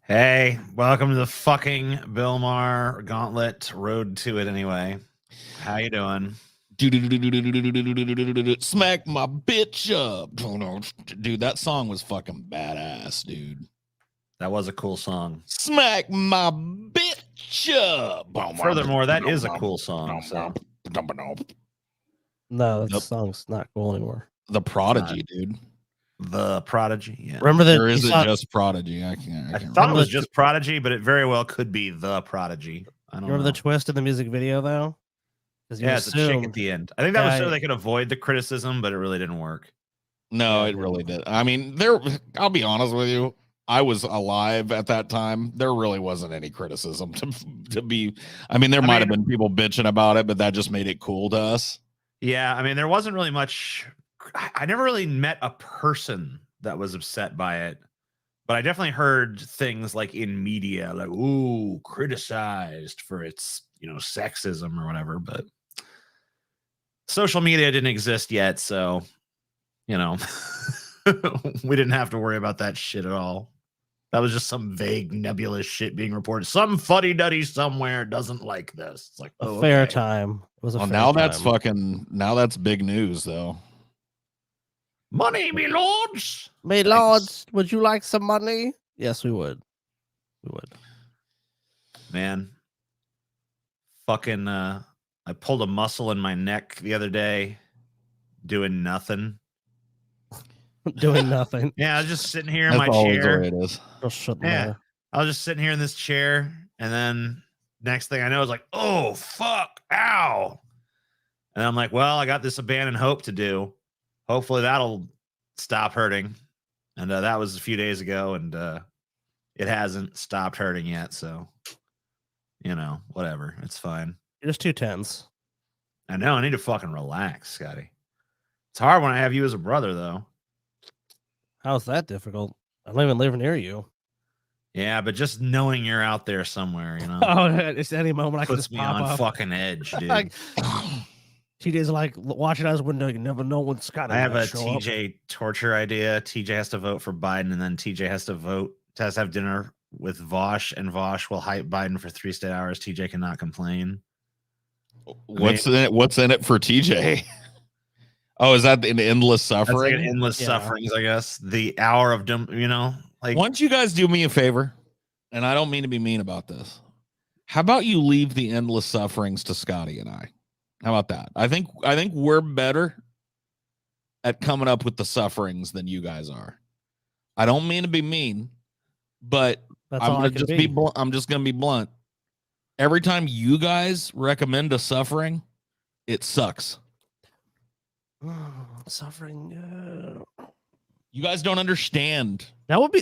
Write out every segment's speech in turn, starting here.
Hey, welcome to the fucking Bill Maher Gauntlet road to it anyway. How you doing? Smack my bitch up. Dude, that song was fucking badass, dude. That was a cool song. Smack my bitch up. Furthermore, that is a cool song. So. No, that song's not cool anymore. The Prodigy, dude. The Prodigy, yeah. Remember that? Or is it just Prodigy? I thought it was just Prodigy, but it very well could be the Prodigy. I don't remember the twist in the music video, though? Yeah, it's a chick at the end. I think that was so they could avoid the criticism, but it really didn't work. No, it really did. I mean, I'll be honest with you. I was alive at that time. There really wasn't any criticism to be. I mean, there might have been people bitching about it, but that just made it cool to us. Yeah, I mean, there wasn't really much. I never really met a person that was upset by it, but I definitely heard things like in media, like, ooh, criticized for its, sexism or whatever. But social media didn't exist yet, so, we didn't have to worry about that shit at all. That was just some vague, nebulous shit being reported. Some fuddy-duddy somewhere doesn't like this. It's like, oh, fair time. It was a fair now time. That's big news, though. Money, me lords. Me lords, would you like some money? Yes, we would. We would. Man, fucking, I pulled a muscle in my neck the other day doing nothing. Doing nothing. Yeah, I was just sitting here in my chair. It is. Yeah, I was just sitting here in this chair, and then next thing I know, I was like, oh, fuck, ow. And I'm like, well, I got this abandoned hope to do. Hopefully that'll stop hurting. And that was a few days ago, and it hasn't stopped hurting yet. So, whatever. It's fine. You're just too tense. I know. I need to fucking relax, Scotty. It's hard when I have you as a brother, though. How's that difficult? I don't even live near you. Yeah, but just knowing you're out there somewhere, Oh, it's any moment I can just puts me pop on up. Fucking edge, dude. TJ's like watching out his window. You never know what's got. I have a TJ torture idea. TJ has to vote for Biden, and then TJ has to have dinner with Vosh, and Vosh will hype Biden for 3 straight hours. TJ cannot complain. What's in it for TJ? Oh, is that an endless suffering? That's like endless sufferings, I guess. The hour of like. Why don't you guys do me a favor? And I don't mean to be mean about this. How about you leave the endless sufferings to Scotty and I? How about that? I think we're better at coming up with the sufferings than you guys are. I don't mean to be mean, but I'm just gonna be blunt. Every time you guys recommend a suffering, it sucks. Suffering. You guys don't understand. That would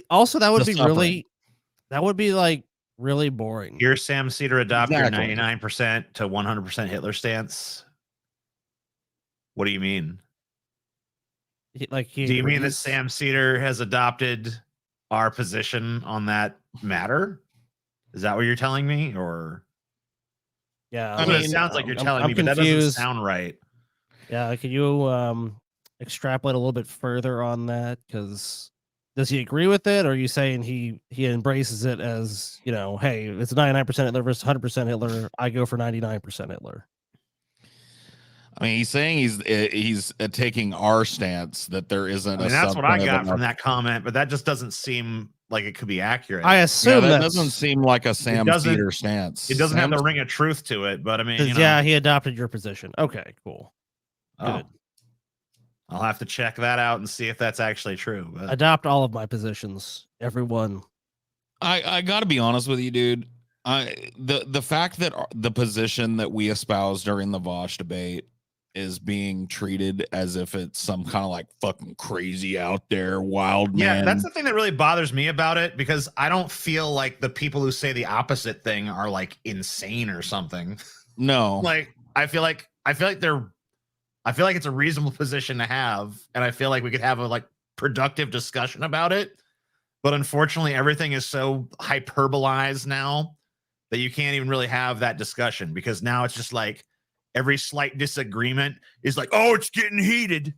be like really boring. You're Sam Cedar adopt your 99% to 100% Hitler stance. What do you mean? Do you mean that Sam Cedar has adopted our position on that matter? Is that what you're telling me? Or yeah, I mean, it sounds like you're telling me, but that doesn't sound right. Yeah, can you extrapolate a little bit further on that? Because does he agree with it, or are you saying he embraces it as, hey, it's 99% Hitler versus 100% Hitler. I go for 99% Hitler. I mean, he's saying he's taking our stance that there isn't. That's what I got from that comment, but that just doesn't seem like it could be accurate. I assume that doesn't seem like a Sam Cedar stance. It doesn't have the ring of truth to it, but I mean, he adopted your position. Okay, cool. Good. I'll have to check that out and see if that's actually true. But adopt all of my positions, everyone. I got to be honest with you, dude. The fact that the position that we espoused during the Vosh debate is being treated as if it's some kind of like fucking crazy out there wild man. Yeah, that's the thing that really bothers me about it, because I don't feel like the people who say the opposite thing are like insane or something. No, like I feel like it's a reasonable position to have, and I feel like we could have a productive discussion about it. But unfortunately, everything is so hyperbolized now that you can't even really have that discussion, because now it's just like every slight disagreement is like, oh, it's getting heated.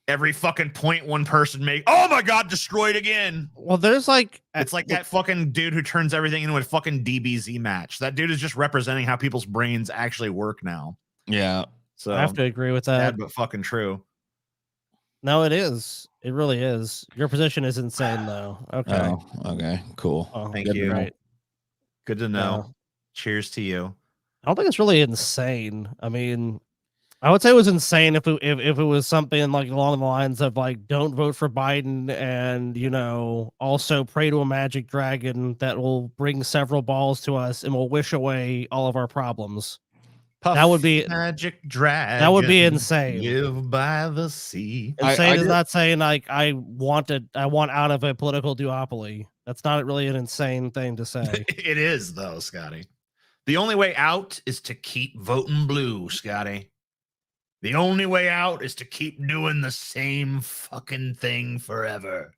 every fucking point one person make. Oh my god, destroyed again. Well, there's like It's like that fucking dude who turns everything into a fucking DBZ match. That dude is just representing how people's brains actually work now. Yeah. So I have to agree with that. sad but fucking true. No, it is. It really is. Your position is insane, though. Okay. Oh, okay. Cool. Oh, Thank good, you. Right. Good to know. Yeah. Cheers to you. I don't think it's really insane. I mean, I would say it was insane if it was something like along the lines of like, don't vote for Biden and, you know, also pray to a magic dragon that will bring several balls to us and will wish away all of our problems. Puff That would be magic dragon. that would be insane. Live by the sea. Insane is did- not saying like I want out of a political duopoly. That's not really an insane thing to say. It is though, Scotty. The only way out is to keep voting blue, Scotty. The only way out is to keep doing the same fucking thing forever.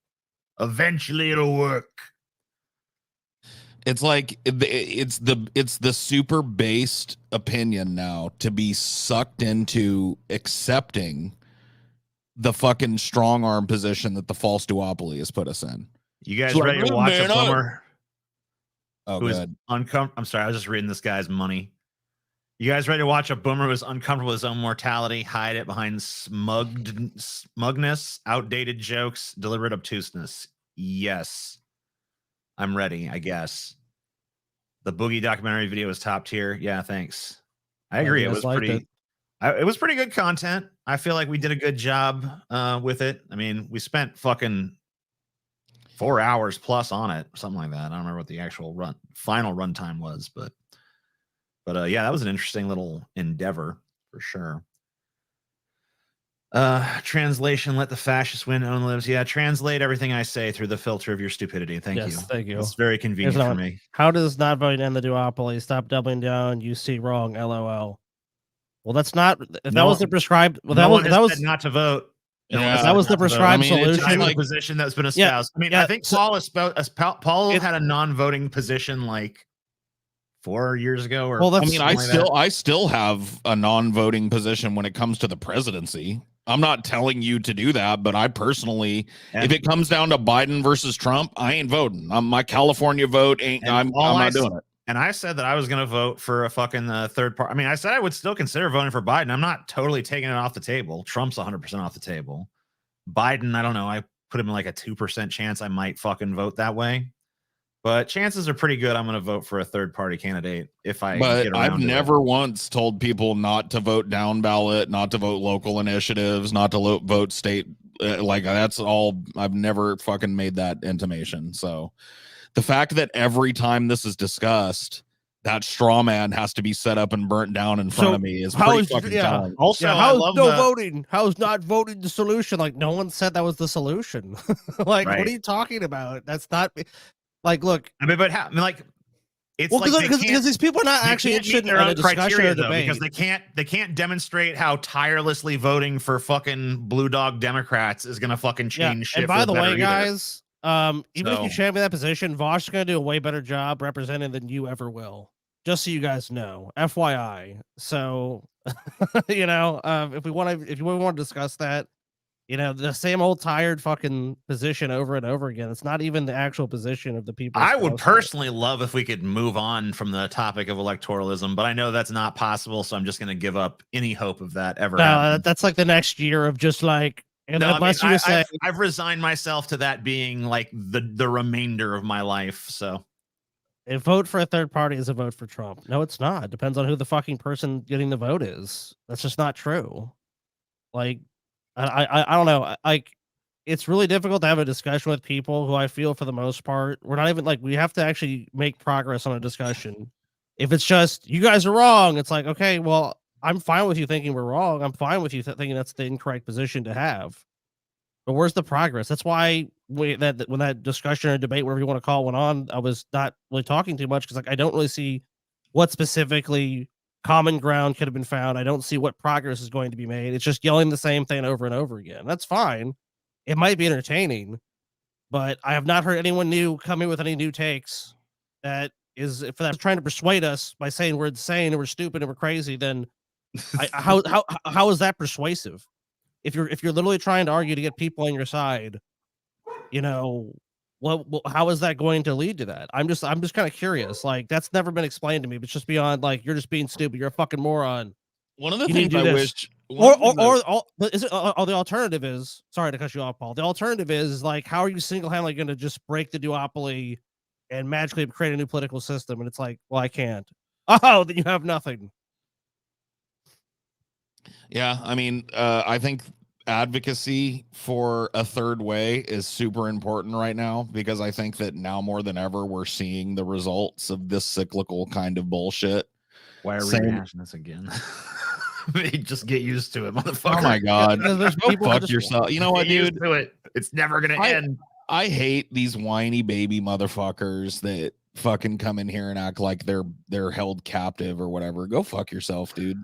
Eventually it'll work. It's like it's the super based opinion now to be sucked into accepting the fucking strong arm position that the false duopoly has put us in. You guys It's ready like, to watch man, a bummer Oh, who is good. uncomfortable? I'm sorry, I was just reading this guy's money. You guys ready to watch a boomer who's uncomfortable with his own mortality, hide it behind smugness, outdated jokes, deliberate obtuseness? Yes. I'm ready, I guess. The Boogie documentary video is top tier. Yeah, thanks. I agree. It was pretty it was pretty good content. I feel like we did a good job with it. I mean, we spent fucking 4 hours plus on it, something like that. I don't remember what the actual final runtime was, but yeah, that was an interesting little endeavor for sure. Translation: let the fascists win, own lives. Yeah, translate everything I say through the filter of your stupidity. Thank you. Thank you. It's very convenient for me. How does not voting end the duopoly? Stop doubling down. You see wrong. LOL. Well, that's not. If that was the prescribed. Well, that was said not to vote. Yeah, that was the prescribed solution. Like position that's been espoused. I mean, I think Paul had a non-voting position like 4 years ago. Or well, I mean, I still have a non-voting position when it comes to the presidency. I'm not telling you to do that, but I personally, if it comes down to Biden versus Trump, I ain't voting. My California vote ain't. I'm not doing it. And I said that I was going to vote for a fucking third party. I mean, I said I would still consider voting for Biden. I'm not totally taking it off the table. Trump's 100% off the table. Biden, I don't know. I put him in like a 2% chance I might fucking vote that way. But chances are pretty good I'm going to vote for a third party candidate if I get around I've to never it. once told people not to vote down ballot, not to vote local initiatives, not to vote state. Like that's all. I've never fucking made that intimation. So the fact that every time this is discussed, that straw man has to be set up and burnt down in front of me is pretty fucking telling. Also, how's voting? How's not voting the solution? Like no one said that was the solution. Like what are you talking about? That's not like look. I mean, but how? I mean, like it's because these people are not actually interested in their own discussion or debate because they can't demonstrate how tirelessly voting for fucking blue dog Democrats is gonna fucking change shit. And by the way, guys. Even if So- you champion that position, Vosh is going to do a way better job representing than you ever will. Just so you guys know, FYI. So, you know, if you want to discuss that, you know, the same old tired fucking position over and over again. It's not even the actual position of the people. I would personally love if we could move on from the topic of electoralism, but I know that's not possible. So I'm just going to give up any hope of that ever. No, that's like the next year of just like. And unless you say I've resigned myself to that being like the remainder of my life. So a vote for a third party is a vote for Trump. No, it's not. It depends on who the fucking person getting the vote is. That's just not true. Like, I don't know. Like, it's really difficult to have a discussion with people who I feel for the most part, we're not even like, we have to actually make progress on a discussion. If it's just, you guys are wrong, it's like, okay, well, I'm fine with you thinking we're wrong. I'm fine with you thinking that's the incorrect position to have. But where's the progress? That's why when that discussion or debate, whatever you want to call it, went on, I was not really talking too much because like I don't really see what specifically common ground could have been found. I don't see what progress is going to be made. It's just yelling the same thing over and over again. That's fine. It might be entertaining, but I have not heard anyone new come in with any new takes that is if that's trying to persuade us by saying we're insane and we're stupid and we're crazy. Then how is that persuasive? if you're literally trying to argue to get people on your side, you know, how is that going to lead to that? I'm just kind of curious. Like, that's never been explained to me. But it's just beyond like, you're just being stupid. You're a fucking moron. One of the You need things to I do wish, this. one of the things But is it, or the alternative is, sorry to cut you off, Paul. The alternative is like, how are you single-handedly going to just break the duopoly and magically create a new political system? And it's like, well, I can't. Oh, then you have nothing. Yeah, I mean, I think advocacy for a third way is super important right now, because I think that now more than ever we're seeing the results of this cyclical kind of bullshit. Why are we Same- rehashing this again? Just get used to it, motherfucker. Oh my god, Because there's go people who fuck just- yourself. You know what, Get used dude? to it. It's never gonna end. I hate these whiny baby motherfuckers that fucking come in here and act like they're held captive or whatever. Go fuck yourself, dude.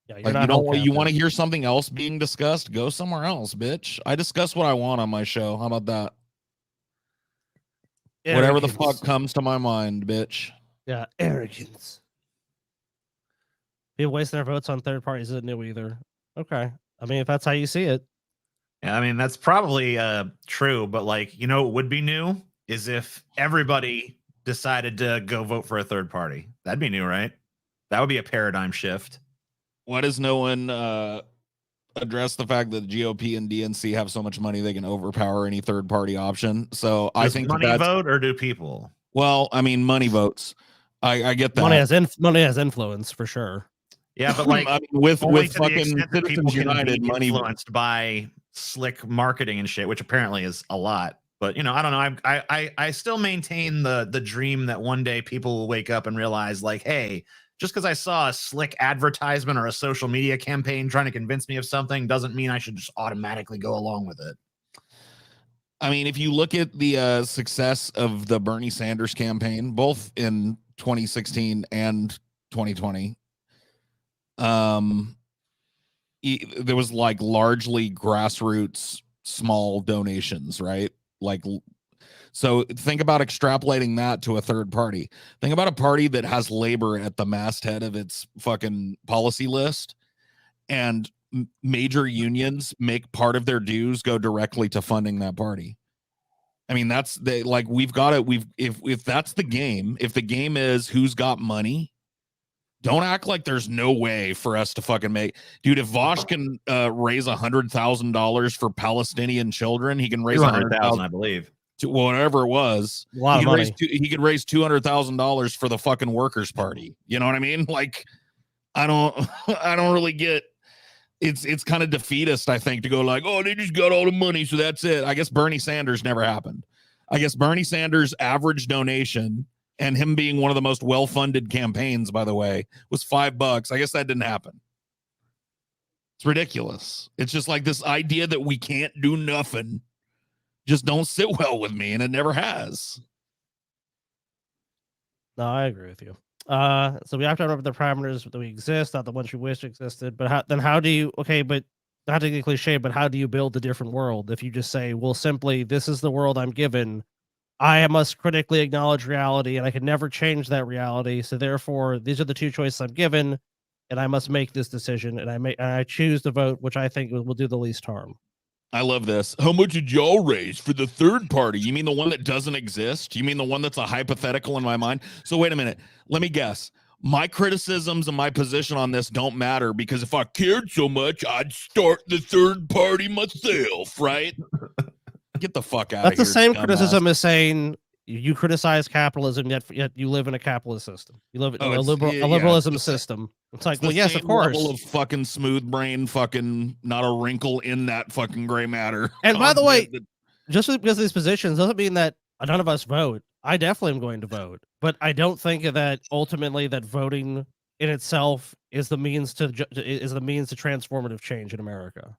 Yeah, you're Like, not you don't held you want to captive. hear something else being discussed? Go somewhere else, bitch. I discuss what I want on my show. How about that? Whatever the Arrogance. fuck comes to my mind, bitch. Yeah, arrogance. People wasting their votes on third parties isn't new either. Okay. I mean, if that's how you see it. Yeah, I mean, that's probably true, but like, you know, what would be new is if everybody decided to go vote for a third party. That'd be new, right? That would be a paradigm shift. Why does no one address the fact that the GOP and DNC have so much money they can overpower any third party option? So I Does think money that's, vote or do people? well, I mean, money votes. I get that. Money has influence for sure. Yeah, but like I mean, with only to the fucking extent that people Citizens can United, be money. influenced by slick marketing and shit, which apparently is a lot. But you know, I don't know. I still maintain the dream that one day people will wake up and realize, like, hey, just because I saw a slick advertisement or a social media campaign trying to convince me of something doesn't mean I should just automatically go along with it. I mean, if you look at the success of the Bernie Sanders campaign, both in 2016 and 2020, there was like largely grassroots small donations, right? Like, so think about extrapolating that to a third party. Think about a party that has labor at the masthead of its fucking policy list, and major unions make part of their dues go directly to funding that party. I mean, that's the, like, we've got it. If that's the game, if the game is who's got money, don't act like there's no way for us to fucking make, dude. If Vosh can raise $100,000 for Palestinian children, he can raise 200,000, I believe. to whatever it was. A lot of money. He could raise $200,000 for the fucking Workers' Party. You know what I mean? Like, I don't really get. It's kind of defeatist, I think, to go like, oh, they just got all the money, so that's it. I guess Bernie Sanders never happened. I guess Bernie Sanders' average donation, and him being one of the most well-funded campaigns, by the way, was $5. I guess that didn't happen. It's ridiculous. It's just like this idea that we can't do nothing just don't sit well with me, and it never has. No, I agree with you. So we have to remember the parameters that we exist, not the ones you wish existed. But how do you? Okay, but not to get cliche, but how do you build a different world? If you just say, well, simply this is the world I'm given, I must critically acknowledge reality, and I can never change that reality. So therefore, these are the two choices I'm given, and I must make this decision, and I choose to vote, which I think will do the least harm. I love this. How much did y'all raise for the third party? You mean the one that doesn't exist? You mean the one that's a hypothetical in my mind? So wait a minute. Let me guess. My criticisms and my position on this don't matter, because if I cared so much, I'd start the third party myself, right? Get the fuck out of here. That's the same dumbass. criticism as saying you criticize capitalism, yet you live in a capitalist system. You live in a liberalism system. It's like, It's the well, yes, of same course. level of fucking smooth brain, fucking not a wrinkle in that fucking gray matter. And by the way, concept just because of these positions doesn't mean that none of us vote. I definitely am going to vote, but I don't think that ultimately that voting in itself is the means to transformative change in America.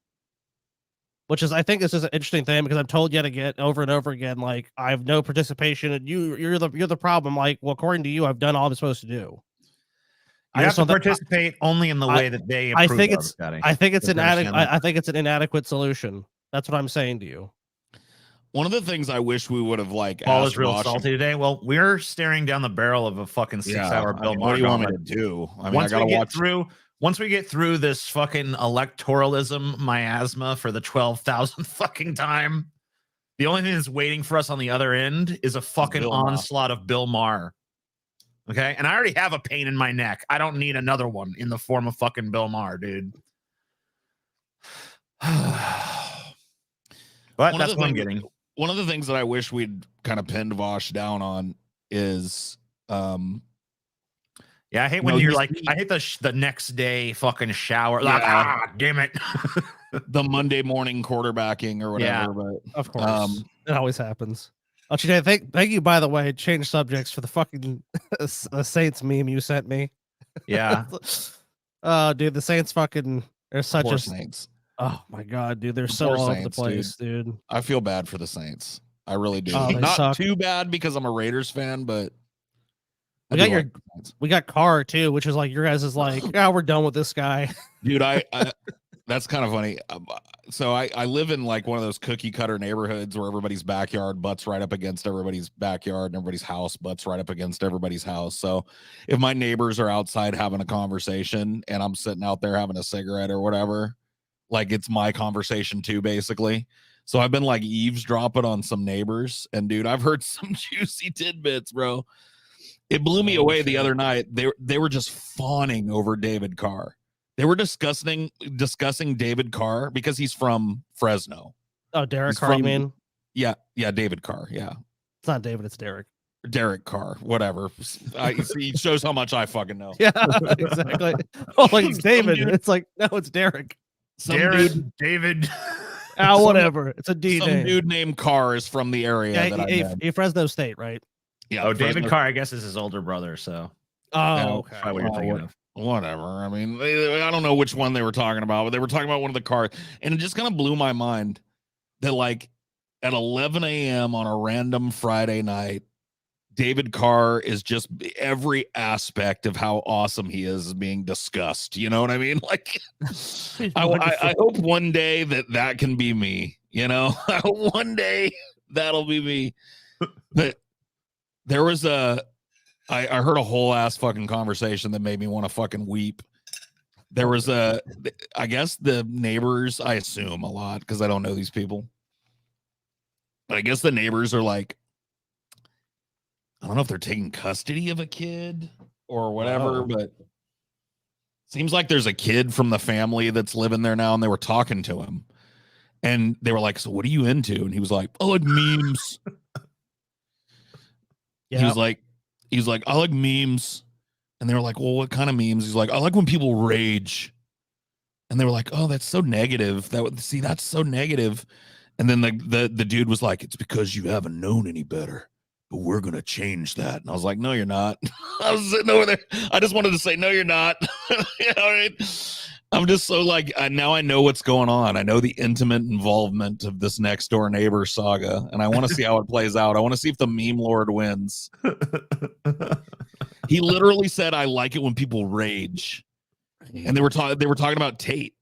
Which is, I think, this is an interesting thing, because I'm told yet again, over and over again, like, I have no participation, and you're the problem. Like, well, according to you, I've done all I'm supposed to do. You have to participate only in the way that they approve I think of, it's Scotty. I think it's Understand inadequate. that? I think it's an inadequate solution. That's what I'm saying to you. One of the things I wish we would have like Paul asked is real Washington- salty today. Well, we're staring down the barrel of a fucking 6-hour Bill What Maher do you want me to gauntlet. do? I mean, Once I gotta we get watch. through, once we get through this fucking electoralism miasma for the 12,000th fucking time, the only thing that's waiting for us on the other end is a fucking onslaught of Bill Maher. Okay, and I already have a pain in my neck. I don't need another one in the form of fucking Bill Maher, dude. But that's what I'm getting. One of the things that I wish we'd kind of pinned Vosh down on is yeah, I hate when you're like, I hate the next day fucking shower. Yeah. Like, damn it. The Monday morning quarterbacking or whatever. Yeah, but of course, it always happens. Oh, thank you, by the way. Change subjects for the fucking Saints meme you sent me. Yeah. Oh, dude, the Saints fucking are such a Saints. Oh my god, dude, they're so all over the place, dude. I feel bad for the Saints. I really do. Oh, not too bad because I'm a Raiders fan, but we got Carr too, which is like your guys is like, yeah, we're done with this guy. Dude, I that's kind of funny. So I live in like one of those cookie cutter neighborhoods where everybody's backyard butts right up against everybody's backyard and everybody's house butts right up against everybody's house. So if my neighbors are outside having a conversation and I'm sitting out there having a cigarette or whatever, like it's my conversation too, basically. So I've been like eavesdropping on some neighbors, and dude, I've heard some juicy tidbits, bro. It blew me away the other night. They were just fawning over David Carr. They were discussing David Carr because he's from Fresno. Oh, Derek Carr, you mean? Yeah, David Carr. Yeah, it's not David, it's Derek. Derek Carr, whatever. He shows how much I fucking know. Yeah, exactly. Oh, like it's David. It's like no, it's Derek. David. Whatever. It's a D some name. Dude named Carr is from the area that Fresno State, right? Yeah. Oh, David Carr, I guess, is his older brother. So. Oh, okay. Probably what you're thinking of. Whatever. I mean, I don't know which one they were talking about, but they were talking about one of the cars, and it just kind of blew my mind that like at 11 a.m. on a random Friday night, David Carr is just every aspect of how awesome he is being discussed. You know what I mean? Like, I hope one day that can be me. You know, I hope one day that'll be me. But there was I heard a whole ass fucking conversation that made me want to fucking weep. There was I guess the neighbors, I assume a lot because I don't know these people, but I guess the neighbors are like, I don't know if they're taking custody of a kid or whatever, but seems like there's a kid from the family that's living there now, and they were talking to him, and they were like, "So what are you into?" And he was like, "I like memes." Yeah. He was like, "I like memes," and they were like, "Well, what kind of memes?" He's like, "I like when people rage," and they were like, "Oh, that's so negative. That's so negative." And then the dude was like, "It's because you haven't known any better. But we're going to change that." And I was like, no, you're not. I was sitting over there. I just wanted to say, no, you're not. You know, right? I'm just so like, now I know what's going on. I know the intimate involvement of this next door neighbor saga, and I want to see how it plays out. I want to see if the meme lord wins. He literally said, I like it when people rage. And they were talking about Tate.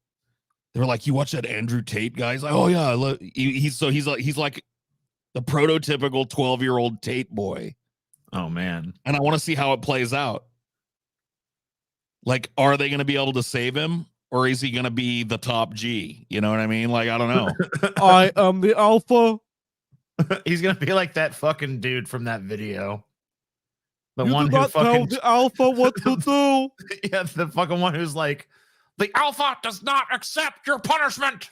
They were like, you watch that Andrew Tate guy? He's like, oh yeah. He's like the prototypical 12-year-old Tate boy. Oh, man. And I want to see how it plays out. Like, are they going to be able to save him? Or is he going to be the top G? You know what I mean? Like, I don't know. I am the alpha. He's going to be like that fucking dude from that video. The you one do who not fucking... tell the alpha what to do. Yeah, the fucking one who's like, the alpha does not accept your punishment.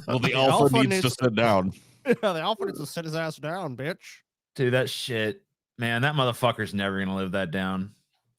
Well, the alpha needs to sit down. Yeah, the alpha needs to sit his ass down, bitch. Dude, that shit, man, that motherfucker's never gonna live that down.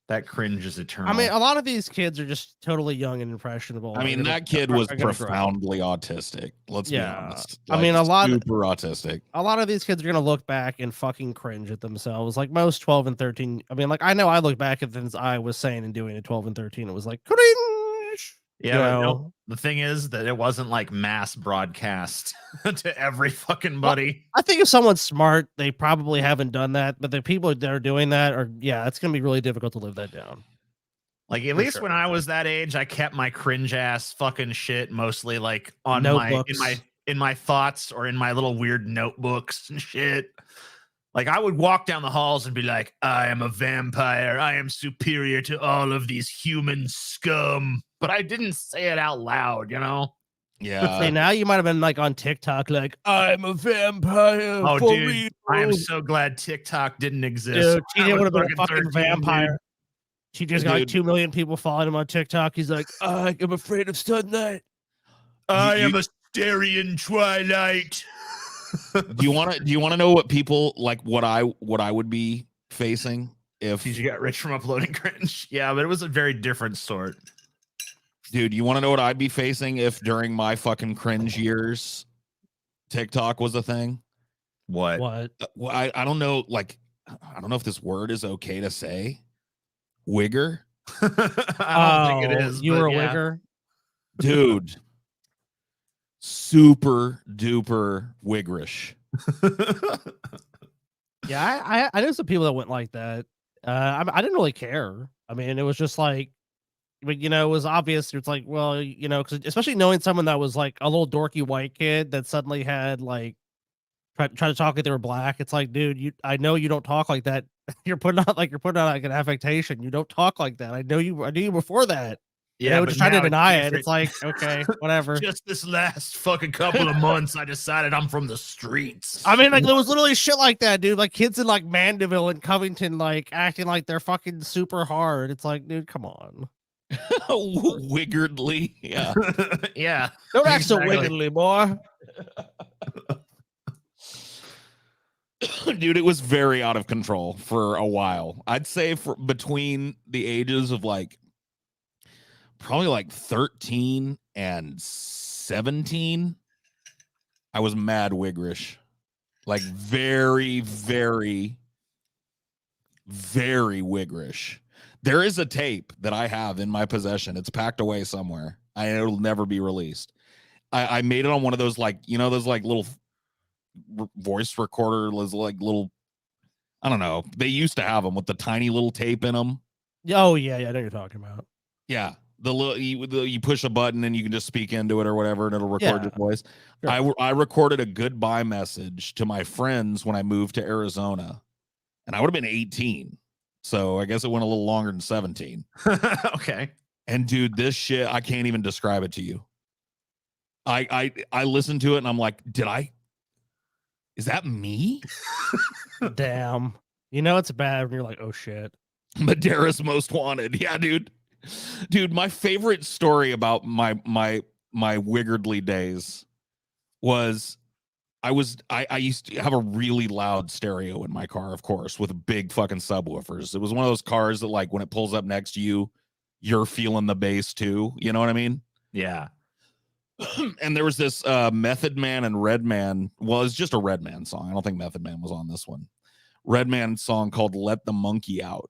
That cringe is eternal. I mean, a lot of these kids are just totally young and impressionable. I mean, that kid was profoundly autistic. Let's be honest. Like, I mean, super autistic. A lot of these kids are gonna look back and fucking cringe at themselves. Like most 12 and 13. I mean, like I know I look back at things I was saying and doing at 12 and 13. It was like cringe. Yeah, no, the thing is that it wasn't like mass broadcast to every fucking buddy. Well, I think if someone's smart, they probably haven't done that. But the people that are doing that it's going to be really difficult to live that down. Like at least when I was that age, I kept my cringe ass fucking shit mostly like on notebooks. in my thoughts or in my little weird notebooks and shit. Like I would walk down the halls and be like, I am a vampire. I am superior to all of these human scum. But I didn't say it out loud, you know? Yeah. See, now you might have been like on TikTok, like, I'm a vampire. Oh, for dude, real. I am so glad TikTok didn't exist. Dude, I TJ was would have been a fucking 13, vampire. dude. She just got like Dude. 2 million people following him on TikTok. He's like, I am afraid of sunlight. I am a Styrian Twilight. Do you want to know what people like? What I would be facing if TJ got rich from uploading Cringe. Yeah, but it was a very different sort. Dude, you want to know what I'd be facing if during my fucking cringe years TikTok was a thing? What? Well, I don't know. Like, I don't know if this word is okay to say. Wigger, I don't think it is. You but were a yeah. wigger. dude. Super duper wiggerish. Yeah, I know some people that went like that. I didn't really care. I mean, it was just like, but you know, it was obvious. It's like, well, you know, because especially knowing someone that was like a little dorky white kid that suddenly had like try to talk like they were black. It's like, dude, I know you don't talk like that. You're putting on like an affectation. You don't talk like that. I knew you before that. Yeah, I would but just try to now deny it. different. It's like, okay, whatever. Just this last fucking couple of months, I decided I'm from the streets. I mean, like there was literally shit like that, dude. Like kids in like Mandeville and Covington, like acting like they're fucking super hard. It's like, dude, come on. Wiggardly. Yeah. Yeah. Don't act so Exactly. wickedly, boy. Dude, it was very out of control for a while. I'd say for between the ages of like probably like 13 and 17, I was mad wiggerish. Like very, very, very wiggerish. There is a tape that I have in my possession. It's packed away somewhere. It'll never be released. I made it on one of those, like, you know, those like little voice recorder, like little, I don't know. They used to have them with the tiny little tape in them. Oh yeah, I know what you're talking about. Yeah. The little, you push a button and you can just speak into it or whatever, and it'll record your voice. Sure. I recorded a goodbye message to my friends when I moved to Arizona, and I would have been 18. So I guess it went a little longer than 17. Okay. And dude, this shit, I can't even describe it to you. I listened to it and I'm like, is that me? Damn. You know it's bad when you're like, oh shit. Madera's Most Wanted. Yeah, dude. Dude, my favorite story about my Wiggardly days was I used to have a really loud stereo in my car, of course, with big fucking subwoofers. It was one of those cars that, like, when it pulls up next to you, you're feeling the bass too. You know what I mean? Yeah. And there was this Method Man and Redman. Well, it's just a Redman song. I don't think Method Man was on this one. Redman song called Let the Monkey Out.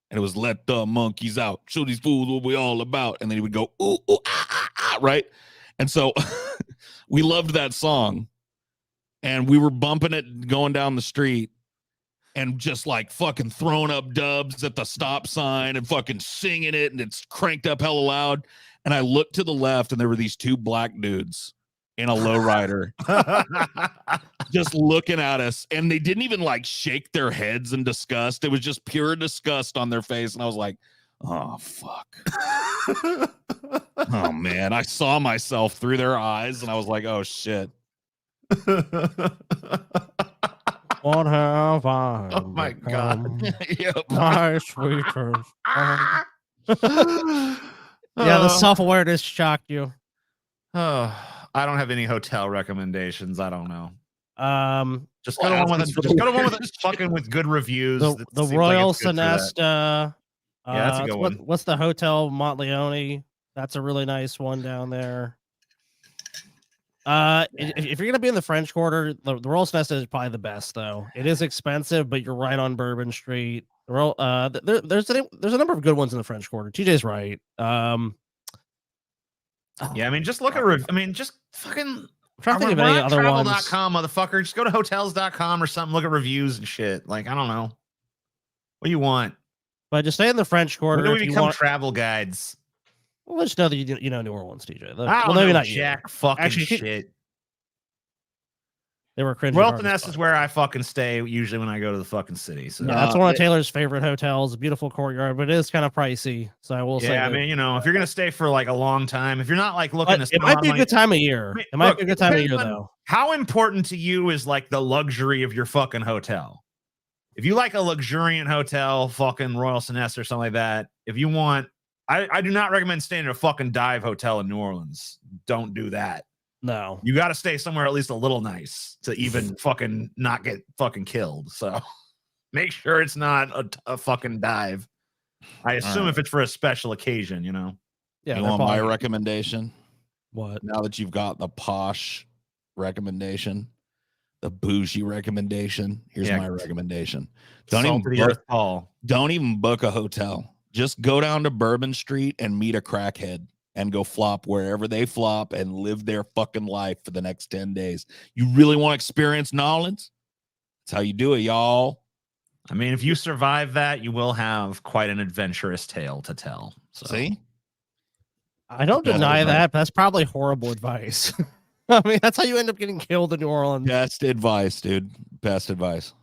And it was let the monkeys out. Show these fools what we all about. And then he would go, ooh, ooh, ah, ah, ah, right? And so we loved that song. And we were bumping it going down the street and just like fucking throwing up dubs at the stop sign and fucking singing it. And it's cranked up hella loud. And I looked to the left and there were these two black dudes in a lowrider just looking at us, and they didn't even like shake their heads in disgust. It was just pure disgust on their face. And I was like, oh fuck. Oh man, I saw myself through their eyes and I was like, oh shit. What have I? Oh my God. Yep. My sweeters. Yeah, the self-awareness shocked you. Oh, I don't have any hotel recommendations. I don't know. Just go Well, to one with asking for just the go to one with weirdest fucking with good reviews. The that the seems like Royal it's good for that. Sonesta. Yeah, that's a good one. What's the Hotel Montleone? That's a really nice one down there. If you're gonna be in the French Quarter, the Royal Sonesta is probably the best, though. It is expensive, but you're right on Bourbon Street. There's a number of good ones in the French Quarter. TJ's right. Yeah, I mean, just look at just fucking. I'm trying to think of we're any not other ones. travel.com, motherfucker. Just go to hotels.com or something. Look at reviews and shit. Like, I don't know. What do you want? But just stay in the French Quarter. When do if we you become want. travel guides? Well, let's know that you know New Orleans, TJ. I Well, don't maybe know not you. jack fucking Actually, shit. They were cringe. Royal Nest is where I fucking stay usually when I go to the fucking city. So yeah, that's one of Taylor's favorite hotels. Beautiful courtyard, but it is kind of pricey. So I will say. Yeah, I mean, you know, if you're gonna stay for like a long time, if you're not like looking to, it might be a good time of year. It might be a good time of year though. How important to you is like the luxury of your fucking hotel? If you like a luxuriant hotel, fucking Royal Nest or something like that, if you want, I do not recommend staying in a fucking dive hotel in New Orleans. Don't do that. No, you got to stay somewhere at least a little nice to even fucking not get fucking killed. So make sure it's not a fucking dive. I assume if it's for a special occasion, you know. Yeah. You want my recommendation? What? Now that you've got the posh recommendation, the bougie recommendation, here's my recommendation. Don't even book a hotel. Just go down to Bourbon Street and meet a crackhead and go flop wherever they flop and live their fucking life for the next 10 days. You really want to experience New Orleans? That's how you do it, y'all. I mean, if you survive that, you will have quite an adventurous tale to tell. So. See? I don't deny that, but that's probably horrible advice. I mean, that's how you end up getting killed in New Orleans. Best advice, dude. Best advice.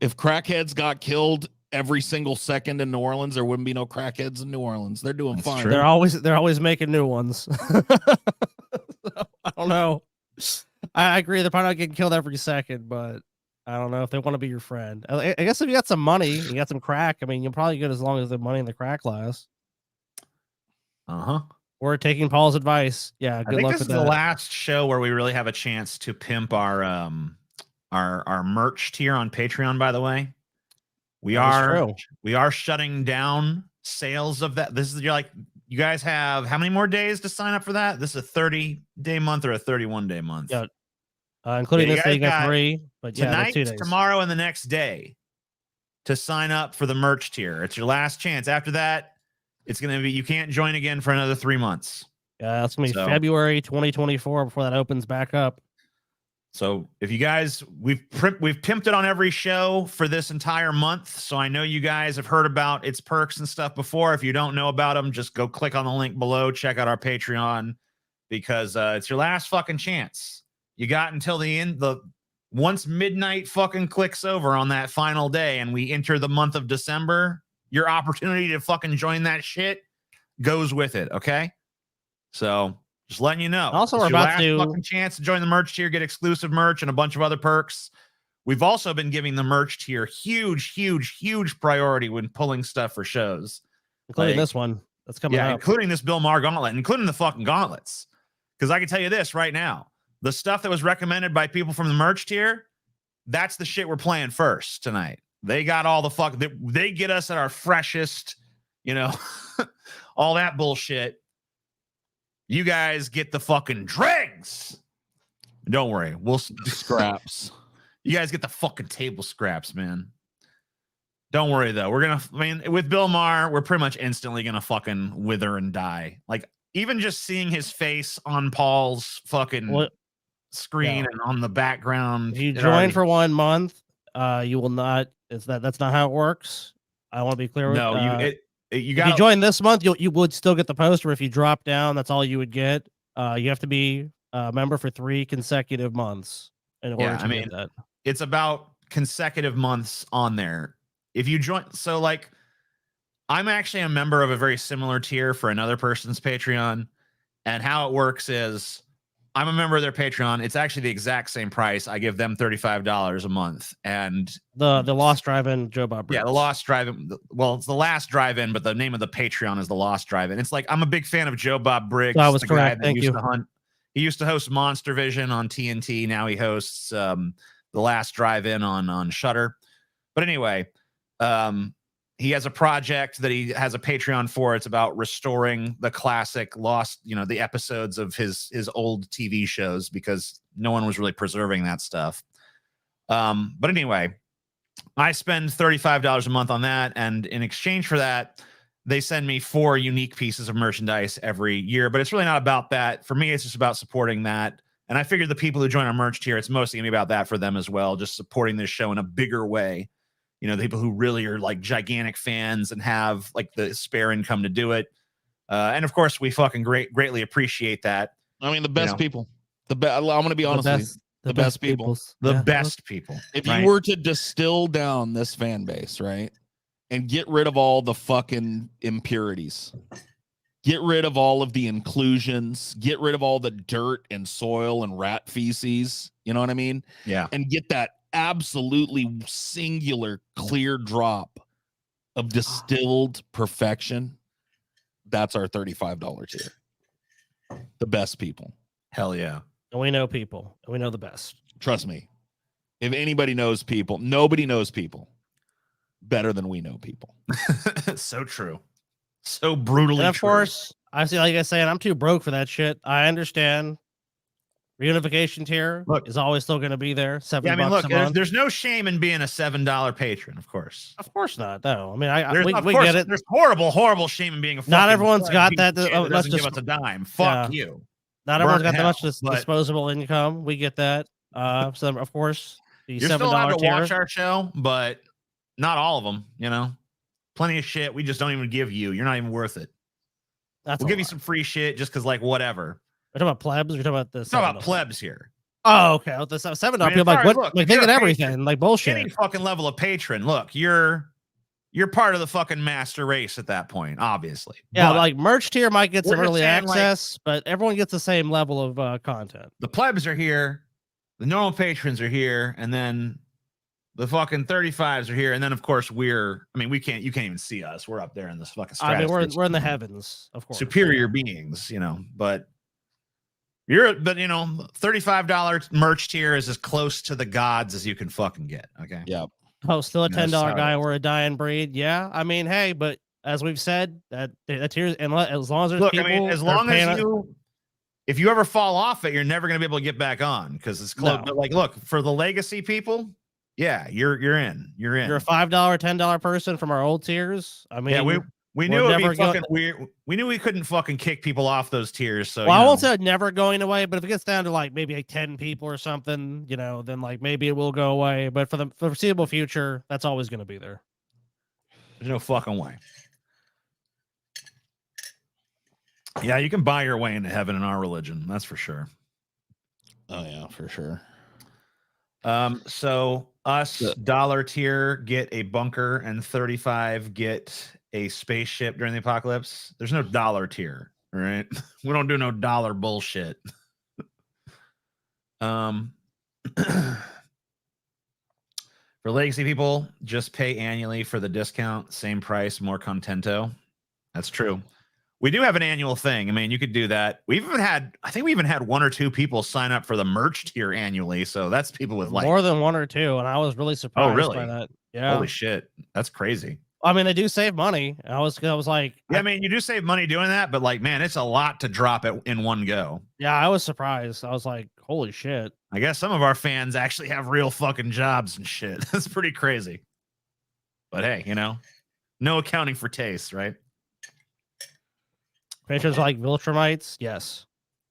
If crackheads got killed every single second in New Orleans, there wouldn't be no crackheads in New Orleans. They're doing fine. True. They're always making new ones. So, I don't know. I agree. They're probably not getting killed every second, but I don't know if they want to be your friend. I guess if you got some money, you got some crack. I mean, you're probably good as long as the money and the crack lasts. We're taking Paul's advice. Yeah, good luck with that. This is the last show where we really have a chance to pimp our merch tier on Patreon. By the way. We are shutting down sales of that. This is you guys have how many more days to sign up for that? This is a 30-day month or a 31-day month? Yeah. Including this day, you got 3, but tonight, 2 days. Tomorrow, and the next day to sign up for the merch tier. It's your last chance. After that, it's going to be, you can't join again for another 3 months. Yeah, it's going to be February 2024 before that opens back up. So if you guys, we've pimped it on every show for this entire month. So I know you guys have heard about its perks and stuff before. If you don't know about them, just go click on the link below. Check out our Patreon because it's your last fucking chance. You got until the end. Once midnight fucking clicks over on that final day and we enter the month of December, your opportunity to fucking join that shit goes with it. Okay. So just letting you know. Also, we're about to fucking chance to join the merch tier, get exclusive merch and a bunch of other perks. We've also been giving the merch tier huge priority when pulling stuff for shows, including this one that's coming up, including this Bill Maher gauntlet, including the fucking gauntlets. Because I can tell you this right now, the stuff that was recommended by people from the merch tier, that's the shit we're playing first tonight. They got all the they get us at our freshest, you know, all that bullshit. You guys get the fucking dregs. Don't worry. We'll scraps. You guys get the fucking table scraps, man. Don't worry, though. With Bill Maher, we're pretty much instantly going to fucking wither and die. Like, even just seeing his face on Paul's fucking screen and on the background. If you join for 1 month, you will not. That's not how it works. I want to be clear with you if you join this month, you would still get the poster. If you drop down, that's all you would get. You have to be a member for 3 consecutive months in order to get that. It's about consecutive months on there. If you join, so like, I'm actually a member of a very similar tier for another person's Patreon, and how it works is I'm a member of their Patreon. It's actually the exact same price. I give them $35 a month, and the Lost Drive-In Joe Bob Briggs. Yeah, the Lost Drive-In. Well, it's the Last Drive-In, but the name of the Patreon is the Lost Drive-In. It's like, I'm a big fan of Joe Bob Briggs. I was correct. Thank you. He used to host Monster Vision on TNT. Now he hosts the Last Drive-In on Shudder. But anyway, he has a project that he has a Patreon for. It's about restoring the classic Lost, the episodes of his old TV shows, because no one was really preserving that stuff. But anyway, I spend $35 a month on that, and in exchange for that, they send me 4 unique pieces of merchandise every year. But it's really not about that. For me, it's just about supporting that. And I figured the people who join our merch tier, it's mostly gonna be about that for them as well, just supporting this show in a bigger way. The people who really are like gigantic fans and have like the spare income to do it. And of course, we fucking greatly appreciate that. I mean, the best people. I'm going to be honest with you. The best people. peoples. The Yeah. best people. If right? you were to distill down this fan base, right, and get rid of all the fucking impurities, get rid of all of the inclusions, get rid of all the dirt and soil and rat feces, you know what I mean? Yeah. And get that absolutely singular, clear drop of distilled perfection, that's our $35 tier. The best people. Hell yeah. And we know people. And we know the best. Trust me. If anybody knows people, nobody knows people better than we know people. So true. So brutally And of true. course, I see, like I saying, I'm too broke for that shit. I understand. Reunification tier is always still going to be there. $7 Yeah, I mean, look, a month. there's no shame in being a $7 patron, of course. Of course not. No, I mean, There's, we of course, get it. There's horrible shame in being a. Not everyone's got that. Doesn't give us a dime. Fuck you. Not everyone's got that much but disposable income. We get that. So of course, the you're $7 still allowed to tier. watch our show, but not all of them. You know, plenty of shit we just don't even give you. You're not even worth it. We'll give you some free shit just because, like, whatever. We're talking about plebs. We're talking about the. We're talking about plebs here. Oh, okay. Well, the $7 people like what? Look, like they get everything. Like bullshit. Any fucking level of patron. Look, you're part of the fucking master race at that point, obviously. Yeah, but like merch tier might get some early saying, access, but everyone gets the same level of content. The plebs are here, the normal patrons are here, and then the fucking 35s are here, and then of course you can't even see us. We're up there in this fucking stratosphere. I mean, we're in the heavens, of course. Superior beings, you know, but $35 merch tier is as close to the gods as you can fucking get. Okay. Yeah. Oh, still a $10 That's guy. We're a dying breed. Yeah. I mean, hey, but as we've said, that tier, and as long as there's people, I mean, as long as if you ever fall off it, you're never going to be able to get back on because it's close. No. But like, look, for the legacy people, yeah, you're in. You're in. You're a $5, $10 person from our old tiers. I mean, yeah, we knew it'd be fucking weird. We knew we couldn't fucking kick people off those tiers. So, well, I won't say never going away, but if it gets down to like maybe like 10 people or something, you know, then like maybe it will go away. But for the foreseeable future, that's always going to be there. There's no fucking way. Yeah, you can buy your way into heaven in our religion. That's for sure. Oh yeah, for sure. So us dollar tier get a bunker and 35 get a spaceship during the apocalypse. There's no dollar tier, all right? We don't do no dollar bullshit. For legacy people, just pay annually for the discount, same price, more contento. That's true. We do have an annual thing. I mean, you could do that. I think we even had 1 or 2 people sign up for the merch tier annually. So that's people with like more than 1 or 2, and I was really surprised by that. Yeah, holy shit, that's crazy. I mean, they do save money. I was like, yeah, I mean, you do save money doing that, but like, man, it's a lot to drop it in one go. Yeah, I was surprised. I was like, holy shit. I guess some of our fans actually have real fucking jobs and shit. That's pretty crazy. But hey, you know, no accounting for taste, right? Patrons like Viltrumites? Yes.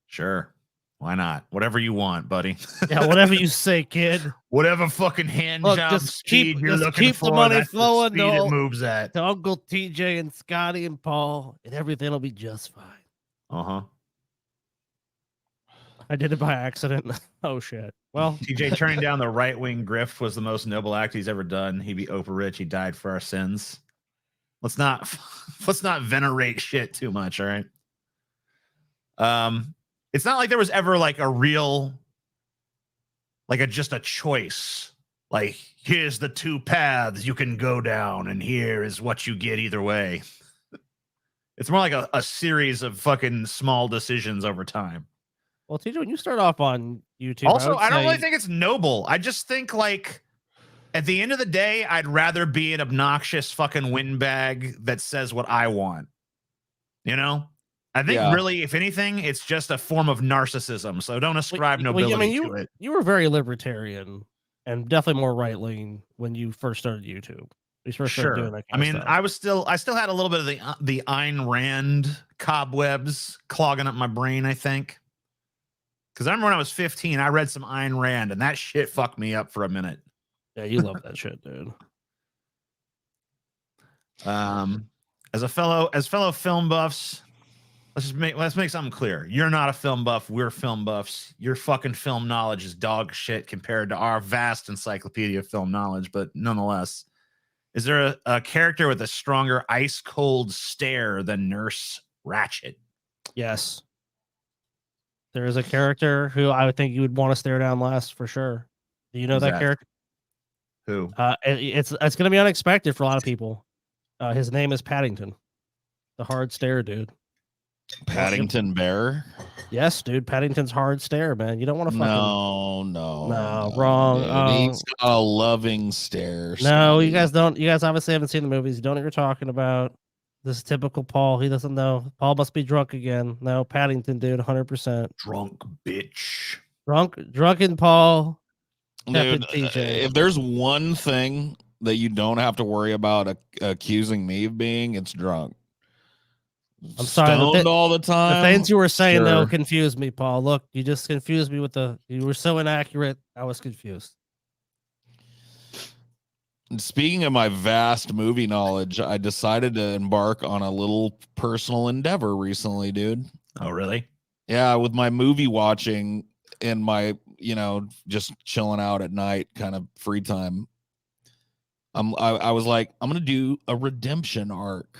Sure. Why not? Whatever you want, buddy. Yeah, whatever you say, kid. Whatever fucking hand job speed you're looking for, the money that's flowing. the speed it moves at. To Uncle TJ and Scotty and Paul, and everything will be just fine. Uh-huh. I did it by accident. Oh, shit. Well, TJ turning down the right-wing grift was the most noble act he's ever done. He'd be Oprah rich. He died for our sins. Let's not venerate shit too much, all right? It's not like there was ever like a real, like just a choice. Like, here's the 2 paths you can go down, and here is what you get either way. It's more like a series of fucking small decisions over time. Well, TJ, when you start off on YouTube, also, I don't really think it's noble. I just think like at the end of the day, I'd rather be an obnoxious fucking windbag that says what I want. You know? I think really, if anything, it's just a form of narcissism. So don't ascribe nobility to it. You were very libertarian and definitely more right-leaning when you first started YouTube. You first started doing that kind of stuff. I still had a little bit of the Ayn Rand cobwebs clogging up my brain, I think. Because I remember when I was 15, I read some Ayn Rand, and that shit fucked me up for a minute. Yeah, you love that shit, dude. As fellow film buffs, let's make something clear. You're not a film buff. We're film buffs. Your fucking film knowledge is dog shit compared to our vast encyclopedia of film knowledge. But nonetheless, is there a character with a stronger ice cold stare than Nurse Ratched? Yes. There is a character who I would think you would want to stare down last for sure. Do you know Who's that that? character? Who? It's going to be unexpected for a lot of people. His name is Paddington, the hard stare dude. Paddington Bear? Yes, dude. Paddington's hard stare, man. You don't want to fucking. No, wrong. Dude. He's got a loving stare. No, Scotty. you guys don't. You guys obviously haven't seen the movies. You don't know what you're talking about. This is typical Paul. He doesn't know. Paul must be drunk again. No, Paddington, dude, 100%. Drunk bitch. Drunken Paul. Dude, if there's one thing that you don't have to worry about accusing me of being, it's drunk. I'm sorry. Stoned all the time. The things you were saying though Sure. confused me, Paul. Look, you just confused me with you were so inaccurate. I was confused. Speaking of my vast movie knowledge, I decided to embark on a little personal endeavor recently, dude. Oh, really? Yeah, with my movie watching and my, just chilling out at night kind of free time. I was like, I'm gonna do a redemption arc.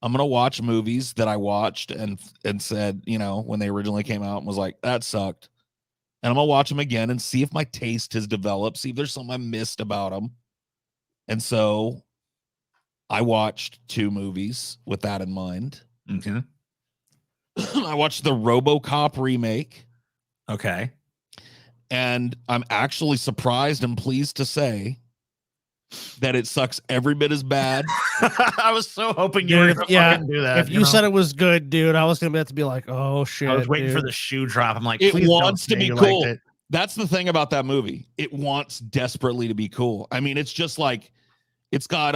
I'm gonna watch movies that I watched and said, when they originally came out, and was like, that sucked. And I'm gonna watch them again and see if my taste has developed, see if there's something I missed about them. And so I watched 2 movies with that in mind. Okay. I watched the RoboCop remake. Okay. And I'm actually surprised and pleased to say that it sucks every bit as bad. I was so hoping you were going to fucking do that. If you said it was good, dude, I was going to be like, oh, shit. I was waiting for the shoe drop. I'm like, it please wants don't to say be you cool. liked it. That's the thing about that movie. It wants desperately to be cool. I mean, it's just like, it's got,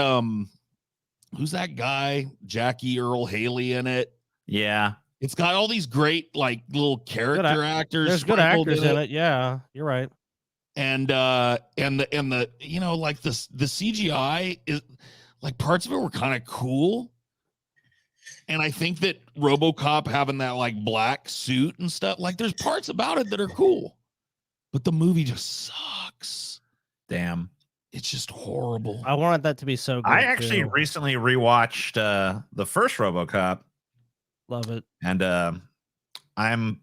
who's that guy? Jackie Earl Haley in it. Yeah. It's got all these great, like, little character actors. There's good actors in it. Yeah, you're right. And the like the CGI is like, parts of it were kind of cool. And I think that RoboCop having that like black suit and stuff, like there's parts about it that are cool, but the movie just sucks. Damn. It's just horrible. I wanted that to be so good. I actually recently rewatched the first RoboCop. Love it. And I'm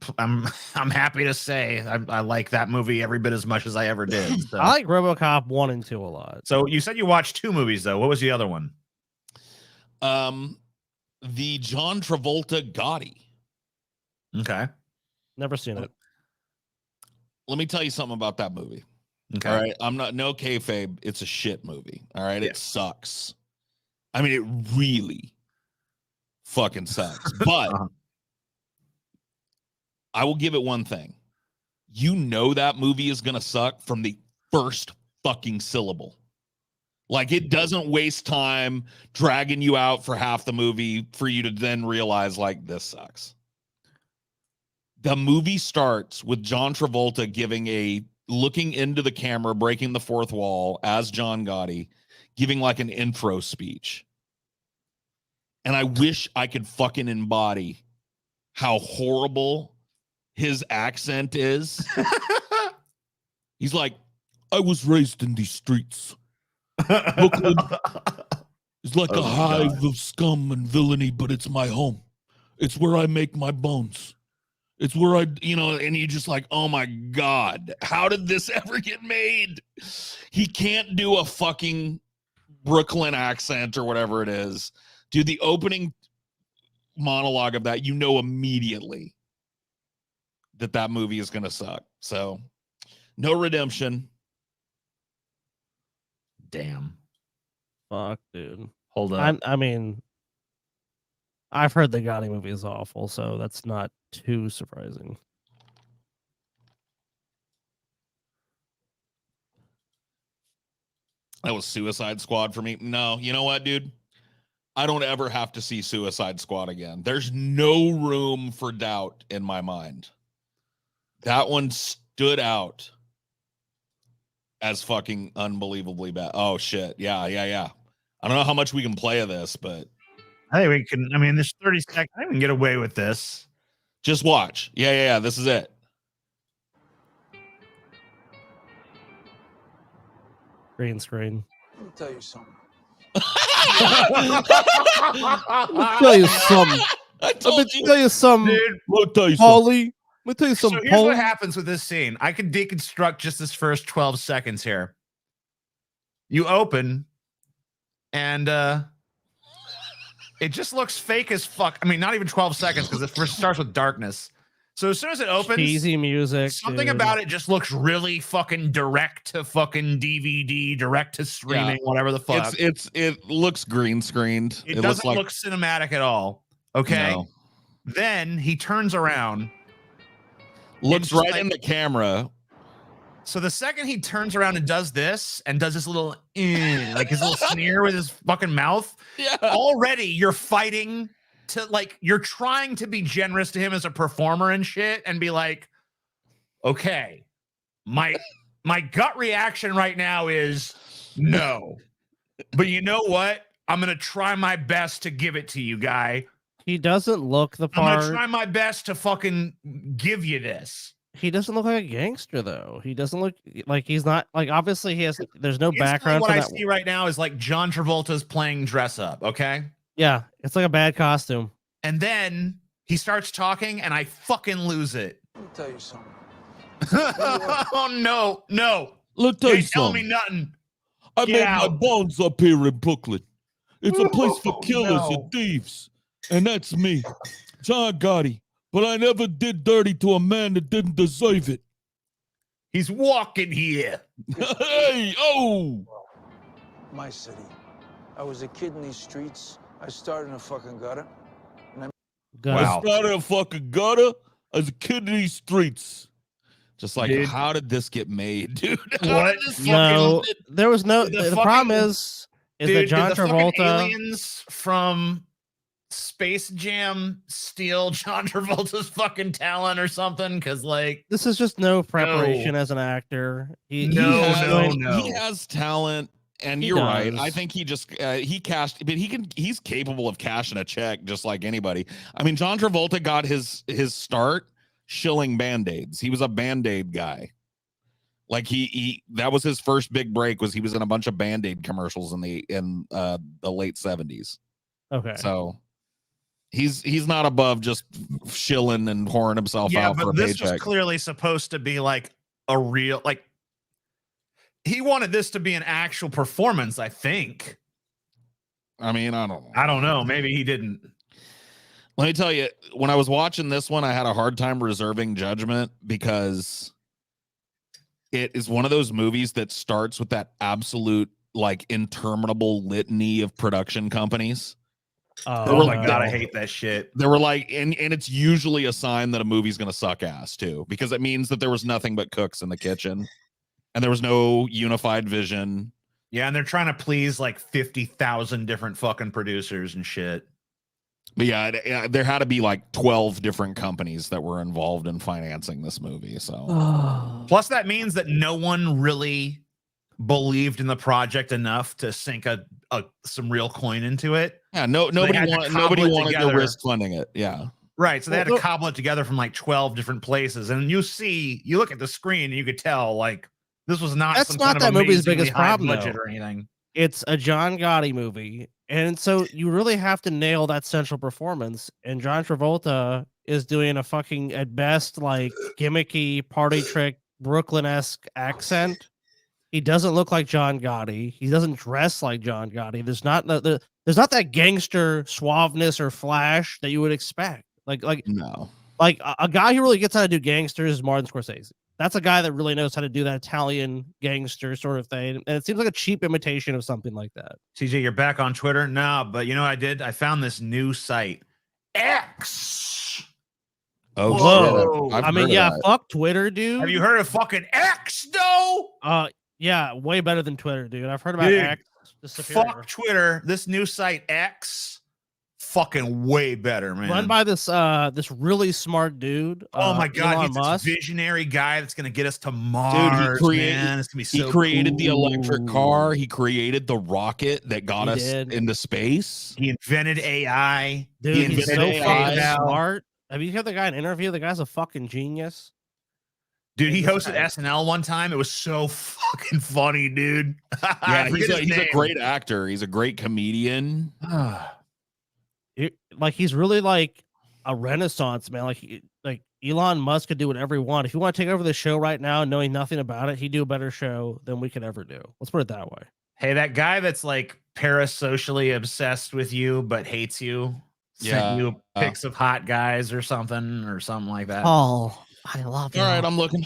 happy to say I like that movie every bit as much as I ever did. So. I like RoboCop 1 and 2 a lot. So you said you watched 2 movies though. What was the other one? The John Travolta Gotti. Okay. Never seen it. Let me tell you something about that movie. Okay. All right. I'm not no kayfabe. It's a shit movie. All right. Yeah. It sucks. I mean, it really fucking sucks. But I will give it one thing. You know that movie is gonna suck from the first fucking syllable. Like, it doesn't waste time dragging you out for half the movie for you to then realize, like, this sucks. The movie starts with John Travolta looking into the camera, breaking the fourth wall as John Gotti, giving like an intro speech. And I wish I could fucking embody how horrible his accent is. He's like, I was raised in these streets. Brooklyn is like a hive of scum and villainy, but it's my home. It's where I make my bones. It's where and you just like, oh my God, how did this ever get made? He can't do a fucking Brooklyn accent or whatever it is. Dude, the opening monologue of that, immediately that movie is going to suck. So, no redemption. Damn. Fuck, dude. Hold up. I mean, I've heard the Gotti movie is awful, so that's not too surprising. That was Suicide Squad for me. No, you know what, dude? I don't ever have to see Suicide Squad again. There's no room for doubt in my mind. That one stood out as fucking unbelievably bad. Oh, shit. Yeah. I don't know how much we can play of this, but I think we can. I mean, there's 30 seconds. I think we can get away with this. Just watch. Yeah. This is it. Green screen. Let me tell you something. Let me tell you something. I told you. Tell you something, Dude, I'll tell you something. Paulie. Let me tell you so something, here's what Paulie. happens with this scene. I can deconstruct just this first 12 seconds here. You open, and it just looks fake as fuck. I mean, not even 12 seconds because it first starts with darkness. So as soon as it opens, Cheesy music. something dude. about it just looks really fucking direct to fucking DVD, direct to streaming, whatever the fuck. It looks green screened. It looks doesn't like, look cinematic at all. Okay. No. Then he turns around. Looks It's right like- in the camera. So the second he turns around and does this little like his little sneer with his fucking mouth, Yeah. already you're fighting to, like, you're trying to be generous to him as a performer and shit and be like, okay, my gut reaction right now is no. But you know what? I'm going to try my best to give it to you, guy. He doesn't look the I'm going to part. try my best to fucking give you this. He doesn't look like a gangster though. He doesn't look like he's not like obviously he has. There's no Instantly, background what for I that. see right now is like John Travolta's playing dress up, okay? Yeah, it's like a bad costume. And then he starts talking and I fucking lose it. Let me tell you something. Oh no. Let me tell You you ain't telling me something. nothing. I Get made my out. bones up here in Brooklyn. It's a place for Oh, killers no. and thieves. And that's me, John Gotti. But I never did dirty to a man that didn't deserve it. He's walking here. Hey, oh. My city. I was a kid in these streets. I started in a fucking gutter. Wow. I started a fucking gutter as a kid in these streets. Just like, Dude. how did this get made, dude? How What? did this No, fucking- there was no. The The, fucking- problem is that Dude, John did the fucking Travolta. aliens from Space Jam steal John Travolta's fucking talent or something? Because, like, This is just no preparation as an actor. He No, has no, doing- no. He has talent, and He you're right. does. I think he just he cashed, but he's capable of cashing a check just like anybody. I mean, John Travolta got his start shilling Band-Aids. He was a Band-Aid guy. Like he that was his first big break. Was he was in a bunch of Band-Aid commercials in the late 70s. Okay. So he's not above just shilling and whoring himself yeah, out for but a this was paycheck. clearly supposed to be like a real, like, he wanted this to be an actual performance, I think. I mean, I don't know. I don't know. Maybe he didn't. Let me tell you, when I was watching this one, I had a hard time reserving judgment because it is one of those movies that starts with that absolute, like, interminable litany of production companies. Oh my no. God, I hate that shit. They were like, and it's usually a sign that a movie's going to suck ass too, because it means that there was nothing but cooks in the kitchen and there was no unified vision. Yeah, and they're trying to please like 50,000 different fucking producers and shit. But yeah, there had to be like 12 different companies that were involved in financing this movie. So Plus, that means that no one really believed in the project enough to sink some real coin into it. yeah, they nobody had to wanted cobble it to together. risk funding it. Yeah. Right. So they had Well, to cobble it together from like 12 different places. And you look at the screen and you could tell, like, this was not That's some not kind of that movie's amazingly biggest high problem, budget though. or anything. It's a John Gotti movie, and so you really have to nail that central performance. And John Travolta is doing a fucking, at best, like gimmicky party trick Brooklyn-esque accent. He doesn't look like John Gotti. He doesn't dress like John Gotti. There's not that gangster suaveness or flash that you would expect. No. Like a guy who really gets how to do gangsters is Martin Scorsese. That's a guy that really knows how to do that Italian gangster sort of thing. And it seems like a cheap imitation of something like that. CJ, you're back on Twitter? No, but you know what I did? I found this new site. X. Oh, Whoa. shit. I've I mean, heard of yeah, that. fuck Twitter, dude. Have you heard of fucking X, though? Yeah, way better than Twitter, dude. I've heard about Dude, X. The superior. Fuck Twitter. This new site, X, fucking way better, man. Run by this this really smart dude. Oh my god, Elon he's Musk. this visionary guy that's gonna get us to Mars. Man, it's gonna be so he created the cool. electric car. He created the rocket that got us into space. He invented AI. Dude, he he's invented so AI. fucking smart. Have you heard the guy in an interview? The guy's a fucking genius. Dude, he hosted SNL one time. It was so fucking funny, dude. Yeah, he's a great actor. He's a great comedian. He's really like a renaissance man. Like Elon Musk could do whatever he wanted. If you want to take over the show right now, knowing nothing about it, he'd do a better show than we could ever do. Let's put it that way. Hey, that guy that's like parasocially obsessed with you but hates you. Sent you pics of hot guys or something like that. Oh, I love you. All right, I'm looking.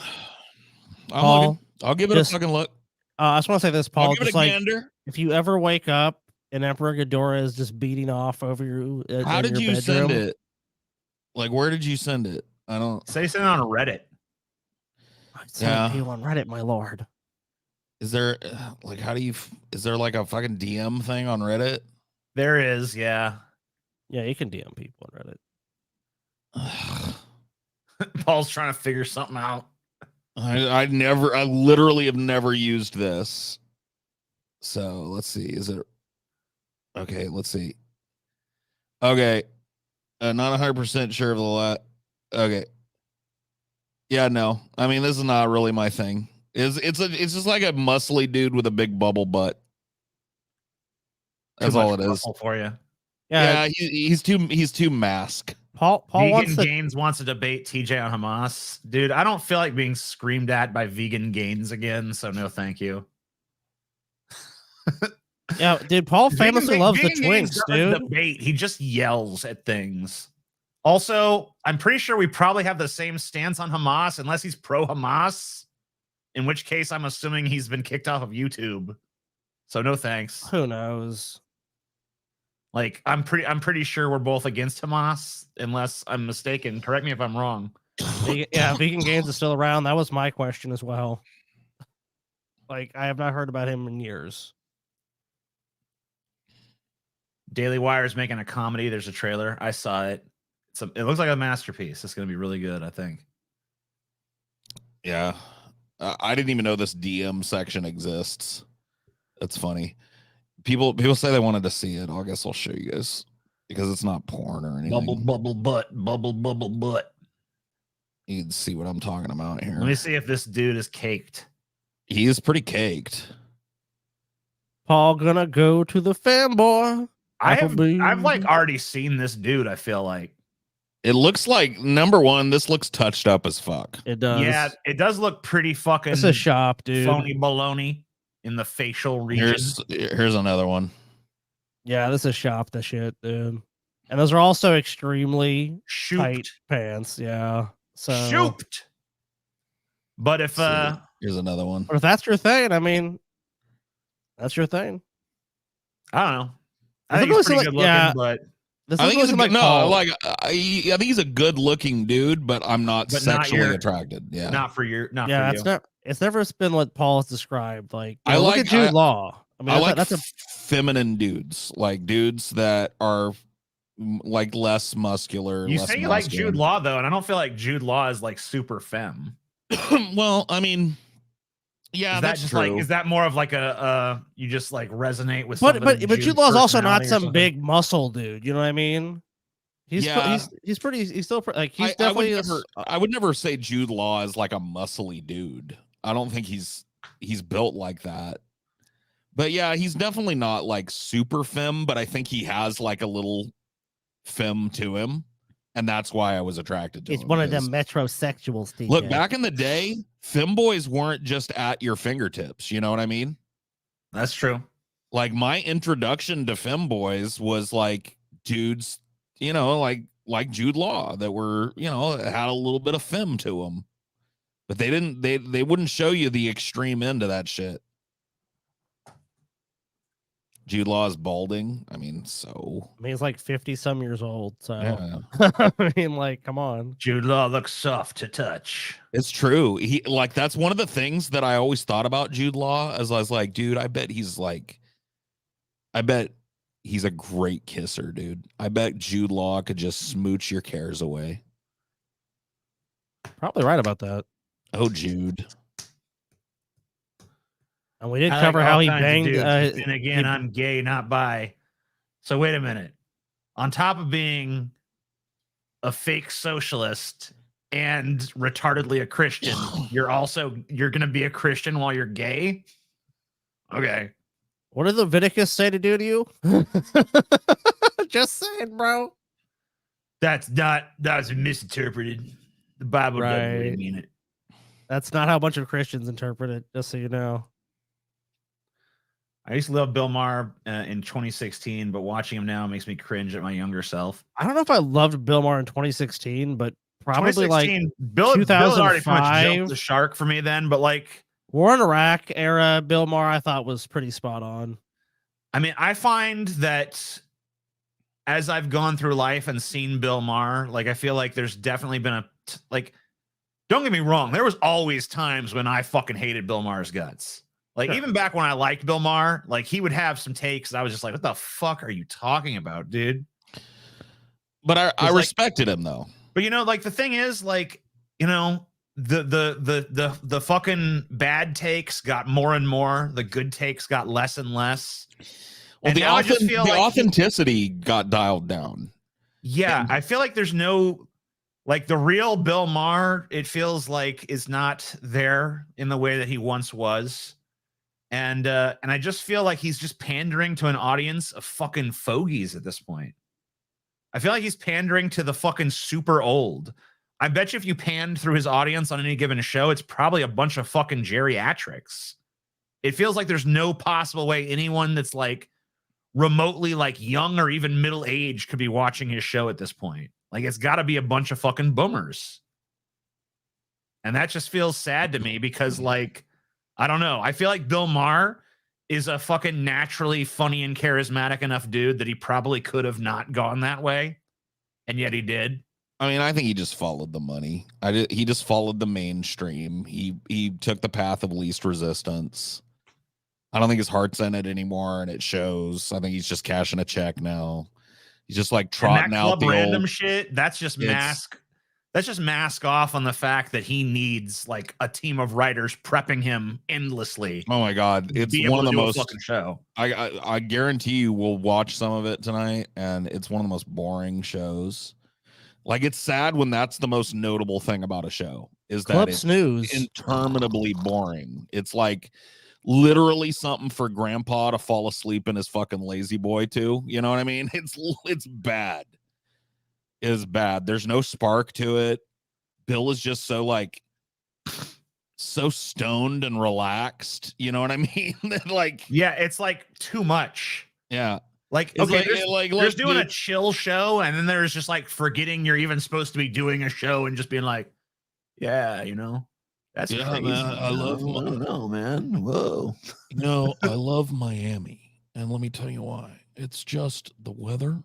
I'll give it a fucking look. I just want to say this, Paul. I'll give it a gander. If you ever wake up and Emperor Ghidorah is just beating off over you, how did you send it? Like, where did you send it? I don't say send it on Reddit. I sent it to you on Reddit, my lord. Is there like is there like a fucking DM thing on Reddit? There is, yeah. Yeah, you can DM people on Reddit. Paul's trying to figure something out. I literally have never used this. So let's see. Is it okay? Let's see. Okay. Not 100% sure of the lot. Okay. Yeah, no. I mean, this is not really my thing. It's just like a muscly dude with a big bubble butt. That's all it is for you. Yeah, he's too mask. Paul Vegan Gains wants to debate TJ on Hamas. Dude, I don't feel like being screamed at by Vegan Gains again, so no thank you. Yeah, dude, Paul famously loves the twinks, dude. Debate. He just yells at things. Also, I'm pretty sure we probably have the same stance on Hamas, unless he's pro-Hamas, in which case I'm assuming he's been kicked off of YouTube. So no thanks. Who knows? Like, I'm pretty sure we're both against Hamas, unless I'm mistaken. Correct me if I'm wrong. Yeah, Vegan Gains is still around. That was my question as well. Like, I have not heard about him in years. Daily Wire is making a comedy. There's a trailer. I saw it. It looks like a masterpiece. It's going to be really good, I think. Yeah. I didn't even know this DM section exists. That's funny. People say they wanted to see it. I guess I'll show you guys because it's not porn or anything. Bubble butt. You can see what I'm talking about here. Let me see if this dude is caked. He is pretty caked. Paul gonna go to the fanboy. I've like already seen this dude. I feel like it looks like, number one, this looks touched up as fuck. It does. Yeah, it does look pretty fucking. It's a shop, dude. Phony baloney in the facial region. Here's another one. Yeah, this is shop the shit, dude. And those are also extremely tight pants. Yeah. So shoot. But if here's another one. But if that's your thing, I mean, that's your thing. I don't know. I think he's pretty good looking, but I think he's I think he's a good looking dude, but I'm not sexually attracted. Yeah. Not for you. It's never been what Paul has described. Like, I look at Jude Law. I mean, I like that's a feminine dudes, like dudes that are like less muscular. You say you like Jude Law though, and I don't feel like Jude Law is like super femme. Well, I mean, yeah, that's just true. Like, is that more of like a you just like resonate with? But Jude Law is also not some big muscle dude. You know what I mean? He's still like he's definitely. I would never say Jude Law is like a muscly dude. I don't think he's built like that. But yeah, he's definitely not like super femme, but I think he has like a little femme to him. And that's why I was attracted to him. It's one of them metrosexuals. TJ. Look, back in the day, femboys weren't just at your fingertips. You know what I mean? That's true. Like my introduction to femboys was like dudes, you know, like Jude Law that were, you know, had a little bit of femme to them. But they wouldn't show you the extreme end of that shit. Jude Law is balding. I mean, he's like 50 some years old. So yeah. I mean, like, come on. Jude Law looks soft to touch. It's true. He like that's one of the things that I always thought about Jude Law, as I was like, dude, I bet he's a great kisser, dude. I bet Jude Law could just smooch your cares away. Probably right about that. Oh, Jude. And we did I cover like how all he kinds of banged. dudes, but then again, he- I'm gay, not bi. So wait a minute. On top of being a fake socialist and retardedly a Christian, you're gonna be a Christian while you're gay? Okay. What did Leviticus say to do to you? Just saying, bro. That was misinterpreted. The Bible doesn't really Right. mean it. That's not how a bunch of Christians interpret it, just so you know. I used to love Bill Maher in 2016, but watching him now makes me cringe at my younger self. I don't know if I loved Bill Maher in 2016, but probably like Bill had already pretty much 2005. jumped the shark for me then, but like War in Iraq era Bill Maher, I thought was pretty spot on. I mean, I find that as I've gone through life and seen Bill Maher, like I feel like there's definitely been don't get me wrong, there was always times when I fucking hated Bill Maher's guts. Like even back when I liked Bill Maher, like he would have some takes that I was just like, what the fuck are you talking about, dude? But I respected him though. But like the thing is, like, the fucking bad takes got more and more, the good takes got less and less. Well, And now I just feel like authenticity got dialed down. Yeah, I feel like there's no, like the real Bill Maher, it feels like is not there in the way that he once was. And I just feel like he's just pandering to an audience of fucking fogies at this point. I feel like he's pandering to the fucking super old. I bet you if you panned through his audience on any given show, it's probably a bunch of fucking geriatrics. It feels like there's no possible way anyone that's like remotely like young or even middle age could be watching his show at this point. Like it's got to be a bunch of fucking boomers. And that just feels sad to me because like, I don't know. I feel like Bill Maher is a fucking naturally funny and charismatic enough dude that he probably could have not gone that way. And yet he did. I mean, I think he just followed the money. He just followed the mainstream. He took the path of least resistance. I don't think his heart's in it anymore, and it shows. I think he's just cashing a check now. He's just like trotting out the random old shit. That's just mask. That's just mask off on the fact that he needs like a team of writers prepping him endlessly. Oh my god, it's one of the most fucking show. I guarantee you we'll watch some of it tonight, and it's one of the most boring shows. Like it's sad when that's the most notable thing about a show is that it's interminably boring. It's like literally something for grandpa to fall asleep in his fucking lazy boy to. You know what I mean? It's bad. It is bad. There's no spark to it. Bill is just so like so stoned and relaxed. You know what I mean? Like yeah, it's like too much. Yeah. Like, okay, there's doing a chill show, and then there's just like forgetting you're even supposed to be doing a show and just being like, yeah, that's crazy. Man, I don't know, man. Whoa. I love Miami. And let me tell you why. It's just the weather.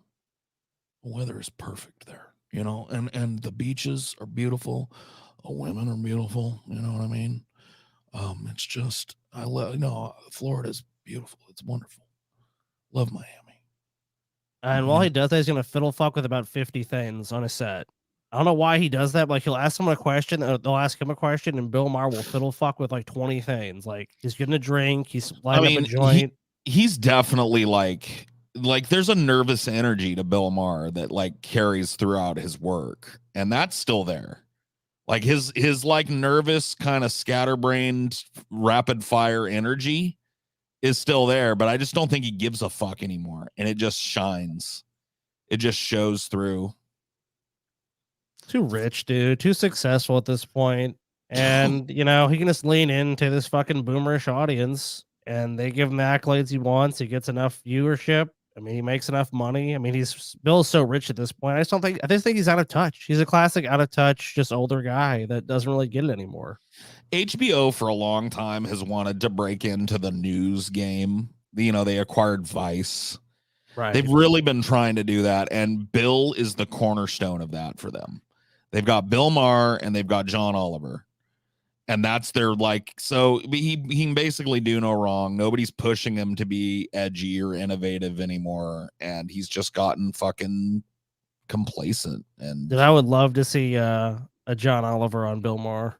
The weather is perfect there, and the beaches are beautiful. Women are beautiful. You know what I mean? It's just, Florida's beautiful. It's wonderful. Love Miami. And while he does that, he's going to fiddle fuck with about 50 things on a set. I don't know why he does that. Like he'll ask someone a question, they'll ask him a question, and Bill Maher will fiddle fuck with like 20 things. Like he's getting a drink, he's lighting up a joint. He's definitely like there's a nervous energy to Bill Maher that like carries throughout his work, and that's still there. Like his like nervous kind of scatterbrained rapid fire energy is still there, but I just don't think he gives a fuck anymore, and it just shines. It just shows through. Too rich, dude. Too successful at this point. And, he can just lean into this fucking boomerish audience, and they give him the accolades he wants. He gets enough viewership. I mean, he makes enough money. I mean, Bill's so rich at this point. I just think he's out of touch. He's a classic out of touch, just older guy that doesn't really get it anymore. HBO for a long time has wanted to break into the news game. They acquired Vice. Right. They've really been trying to do that, and Bill is the cornerstone of that for them. They've got Bill Maher and they've got John Oliver. And that's their like, so he can basically do no wrong. Nobody's pushing him to be edgy or innovative anymore. And he's just gotten fucking complacent. And Dude, I would love to see a John Oliver on Bill Maher.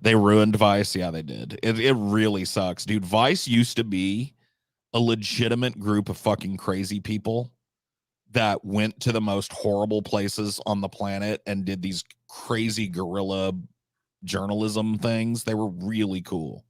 they ruined Vice. Yeah, they did. It really sucks, dude. Vice used to be a legitimate group of fucking crazy people that went to the most horrible places on the planet and did these crazy guerrilla journalism things. They were really cool.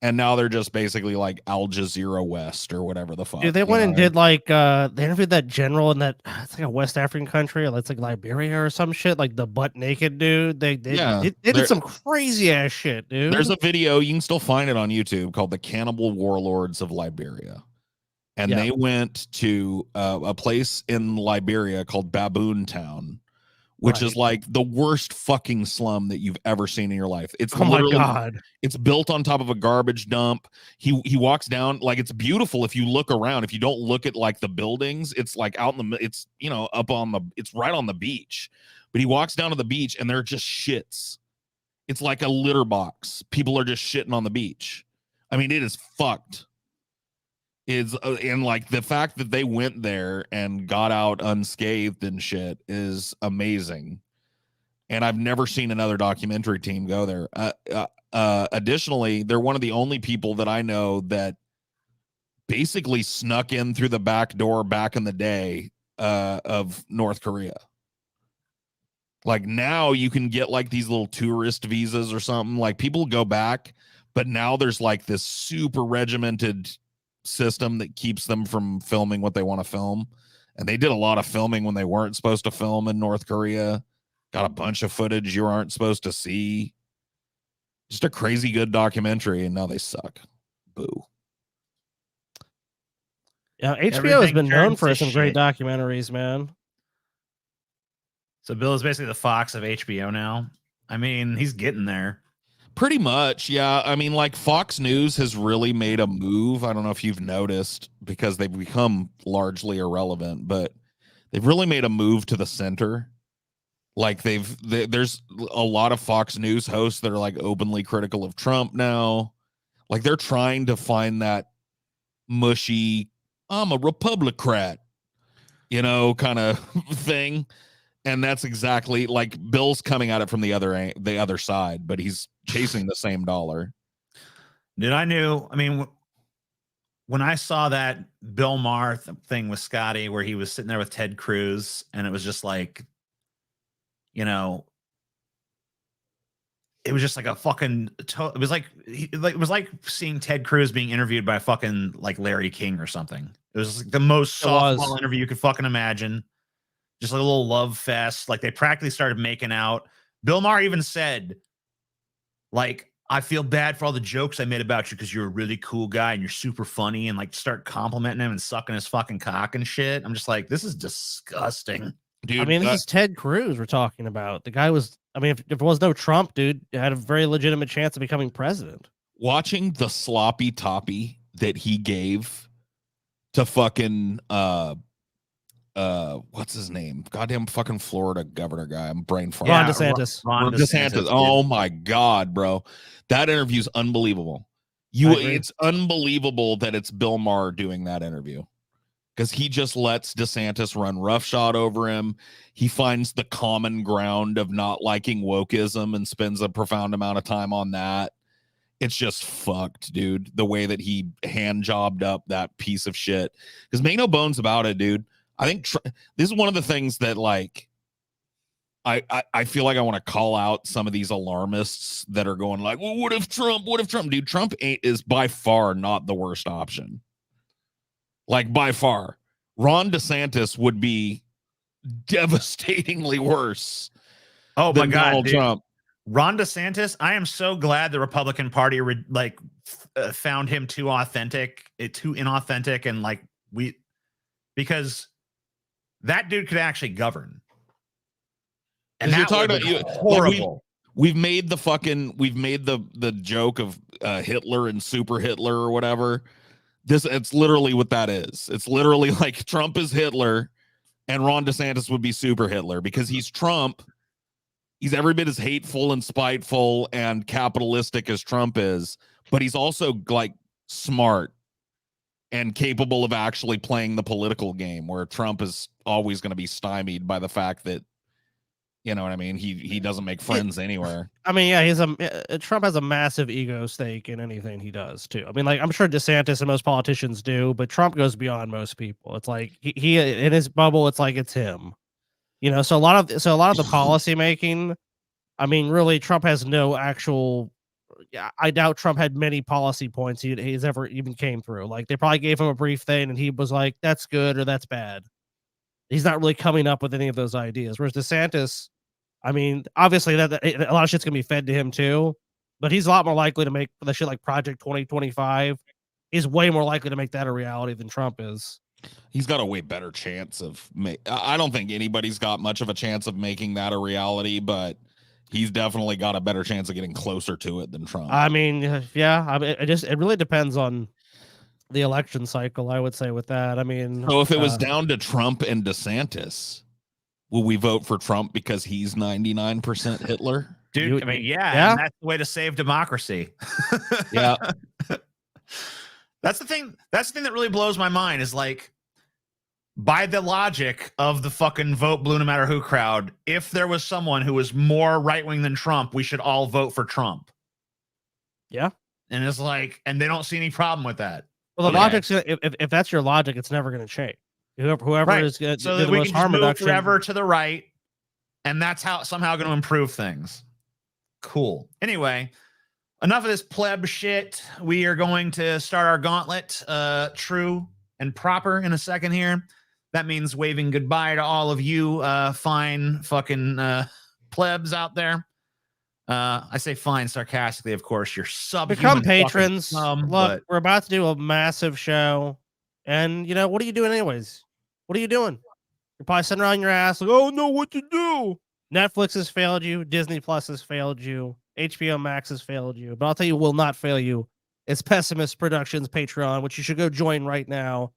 And now they're just basically like Al Jazeera West or whatever the fuck. Dude, they went and did like they interviewed that general in that it's like a West African country, it's like Liberia or some shit, like the butt naked dude. They did some crazy ass shit, dude. There's a video, you can still find it on YouTube, called The Cannibal Warlords of Liberia. And they went to a place in Liberia called Baboon Town, which is like the worst fucking slum that you've ever seen in your life. It's oh my god, it's built on top of a garbage dump. He walks down, like, it's beautiful if you look around. If you don't look at like the buildings, it's like out in the, it's, you know, up on the, it's right on the beach. But he walks down to the beach and they're just shits. It's like a litter box. People are just shitting on the beach. I mean, it is fucked. Is and like the fact that they went there and got out unscathed and shit is amazing. And I've never seen another documentary team go there. Additionally, they're one of the only people that I know that basically snuck in through the back door back in the day of North Korea. Like now you can get like these little tourist visas or something. Like people go back, but now there's like this super regimented system that keeps them from filming what they want to film. And they did a lot of filming when they weren't supposed to film in North Korea. Got a bunch of footage you aren't supposed to see. Just a crazy good documentary, and now they suck. Boo. Yeah, HBO has been known for some great documentaries, man. So Bill is basically the Fox of HBO now. I mean, he's getting there. Pretty much, yeah. I mean, like Fox News has really made a move. I don't know if you've noticed, because they've become largely irrelevant, but they've really made a move to the center. Like there's a lot of Fox News hosts that are like openly critical of Trump now. Like they're trying to find that mushy, I'm a Republican, you know, kind of thing. And that's exactly like Bill's coming at it from the other side, but he's chasing the same dollar. Dude, I mean, when I saw that Bill Maher thing with Scotty, where he was sitting there with Ted Cruz, and it was just like, you know, it was just like a fucking, it was like seeing Ted Cruz being interviewed by fucking like Larry King or something. It was like the most softball interview you could fucking imagine. Just like a little love fest. Like they practically started making out. Bill Maher even said, like, I feel bad for all the jokes I made about you because you're a really cool guy and you're super funny, and like start complimenting him and sucking his fucking cock and shit. I'm just like, this is disgusting. Dude, I mean, this is Ted Cruz we're talking about. The guy was, I mean, if there was no Trump, dude, had a very legitimate chance of becoming president. Watching the sloppy toppy that he gave to fucking what's his name? Goddamn fucking Florida governor guy. I'm brain farting. Ron DeSantis. Ron DeSantis. Oh my god, bro. That interview's unbelievable. It's unbelievable that it's Bill Maher doing that interview. Because he just lets DeSantis run roughshod over him. He finds the common ground of not liking wokeism and spends a profound amount of time on that. It's just fucked, dude. The way that he hand jobbed up that piece of shit. Because make no bones about it, dude. I think this is one of the things that, like, I feel like I want to call out some of these alarmists that are going like, well, what if Trump? What if Trump? Dude, Trump is by far not the worst option. Like, by far. Ron DeSantis would be devastatingly worse. Oh my God, Donald Trump. Ron DeSantis, I am so glad the Republican Party found him too inauthentic, and like because that dude could actually govern. And you're talking about horrible. We've made the joke of Hitler and Super Hitler or whatever. It's literally what that is. It's literally like Trump is Hitler and Ron DeSantis would be Super Hitler, because he's Trump He's every bit as hateful and spiteful and capitalistic as Trump is, but he's also like smart and capable of actually playing the political game, where Trump is always going to be stymied by the fact that, you know what I mean? He doesn't make friends anywhere. I mean, yeah, Trump has a massive ego stake in anything he does too. I mean, like I'm sure DeSantis and most politicians do, but Trump goes beyond most people. It's like he in his bubble, it's like it's him. You know, so a lot of the policy making, I mean, really, Trump has no actual. Yeah, I doubt Trump had many policy points he's ever even came through. Like they probably gave him a brief thing, and he was like, "That's good" or "That's bad." He's not really coming up with any of those ideas. Whereas DeSantis, I mean, obviously that a lot of shit's gonna be fed to him too, but he's a lot more likely to make the shit like Project 2025. He's way more likely to make that a reality than Trump is. He's got a way better chance of I don't think anybody's got much of a chance of making that a reality, but he's definitely got a better chance of getting closer to it than Trump. I mean, yeah, I mean, it really depends on the election cycle, I would say with that. I mean, so if it was down to Trump and DeSantis, will we vote for Trump because he's 99% Hitler? Dude, I mean, yeah. And that's the way to save democracy. Yeah. That's the thing that really blows my mind is like, by the logic of the fucking vote blue no matter who crowd, if there was someone who was more right-wing than Trump, we should all vote for Trump. Yeah. And it's like, and they don't see any problem with that. Well, the logic's if that's your logic, it's never going to change. Whoever right. is going to so do the we most can harm just move reduction forever to the right, and that's how somehow going to improve things. Cool. Anyway, enough of this pleb shit. We are going to start our gauntlet, true and proper, in a second here. That means waving goodbye to all of you fine fucking plebs out there. I say fine sarcastically, of course. You're subhuman. Become patrons. Look, we're about to do a massive show. And, you know, what are you doing anyways? What are you doing? You're probably sitting around your ass like, oh, no, what to do? Netflix has failed you. Disney Plus has failed you. HBO Max has failed you. But I'll tell you will not fail you. It's Pessimist Productions Patreon, which you should go join right now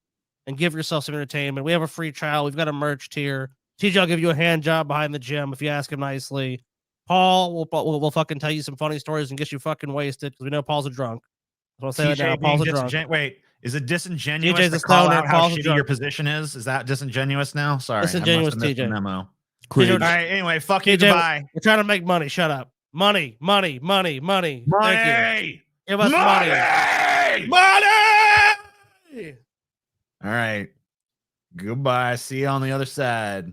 and give yourself some entertainment. We have a free trial. We've got a merch tier. TJ will give you a hand job behind the gym if you ask him nicely. Paul will fucking tell you some funny stories and get you fucking wasted because we know Paul's a drunk. I want to say that now. Paul's a drunk. Wait, is it disingenuous TJ's to a call stoner, out how Paul's a shitty drunk. your position is? Is that disingenuous now? Sorry. Disingenuous, I must have missed TJ. the memo. Cringe. All right, anyway, fuck you, TJ, goodbye. We're trying to make money. Shut up. Money. Money! Thank you. Give us money. All right. Goodbye. See you on the other side.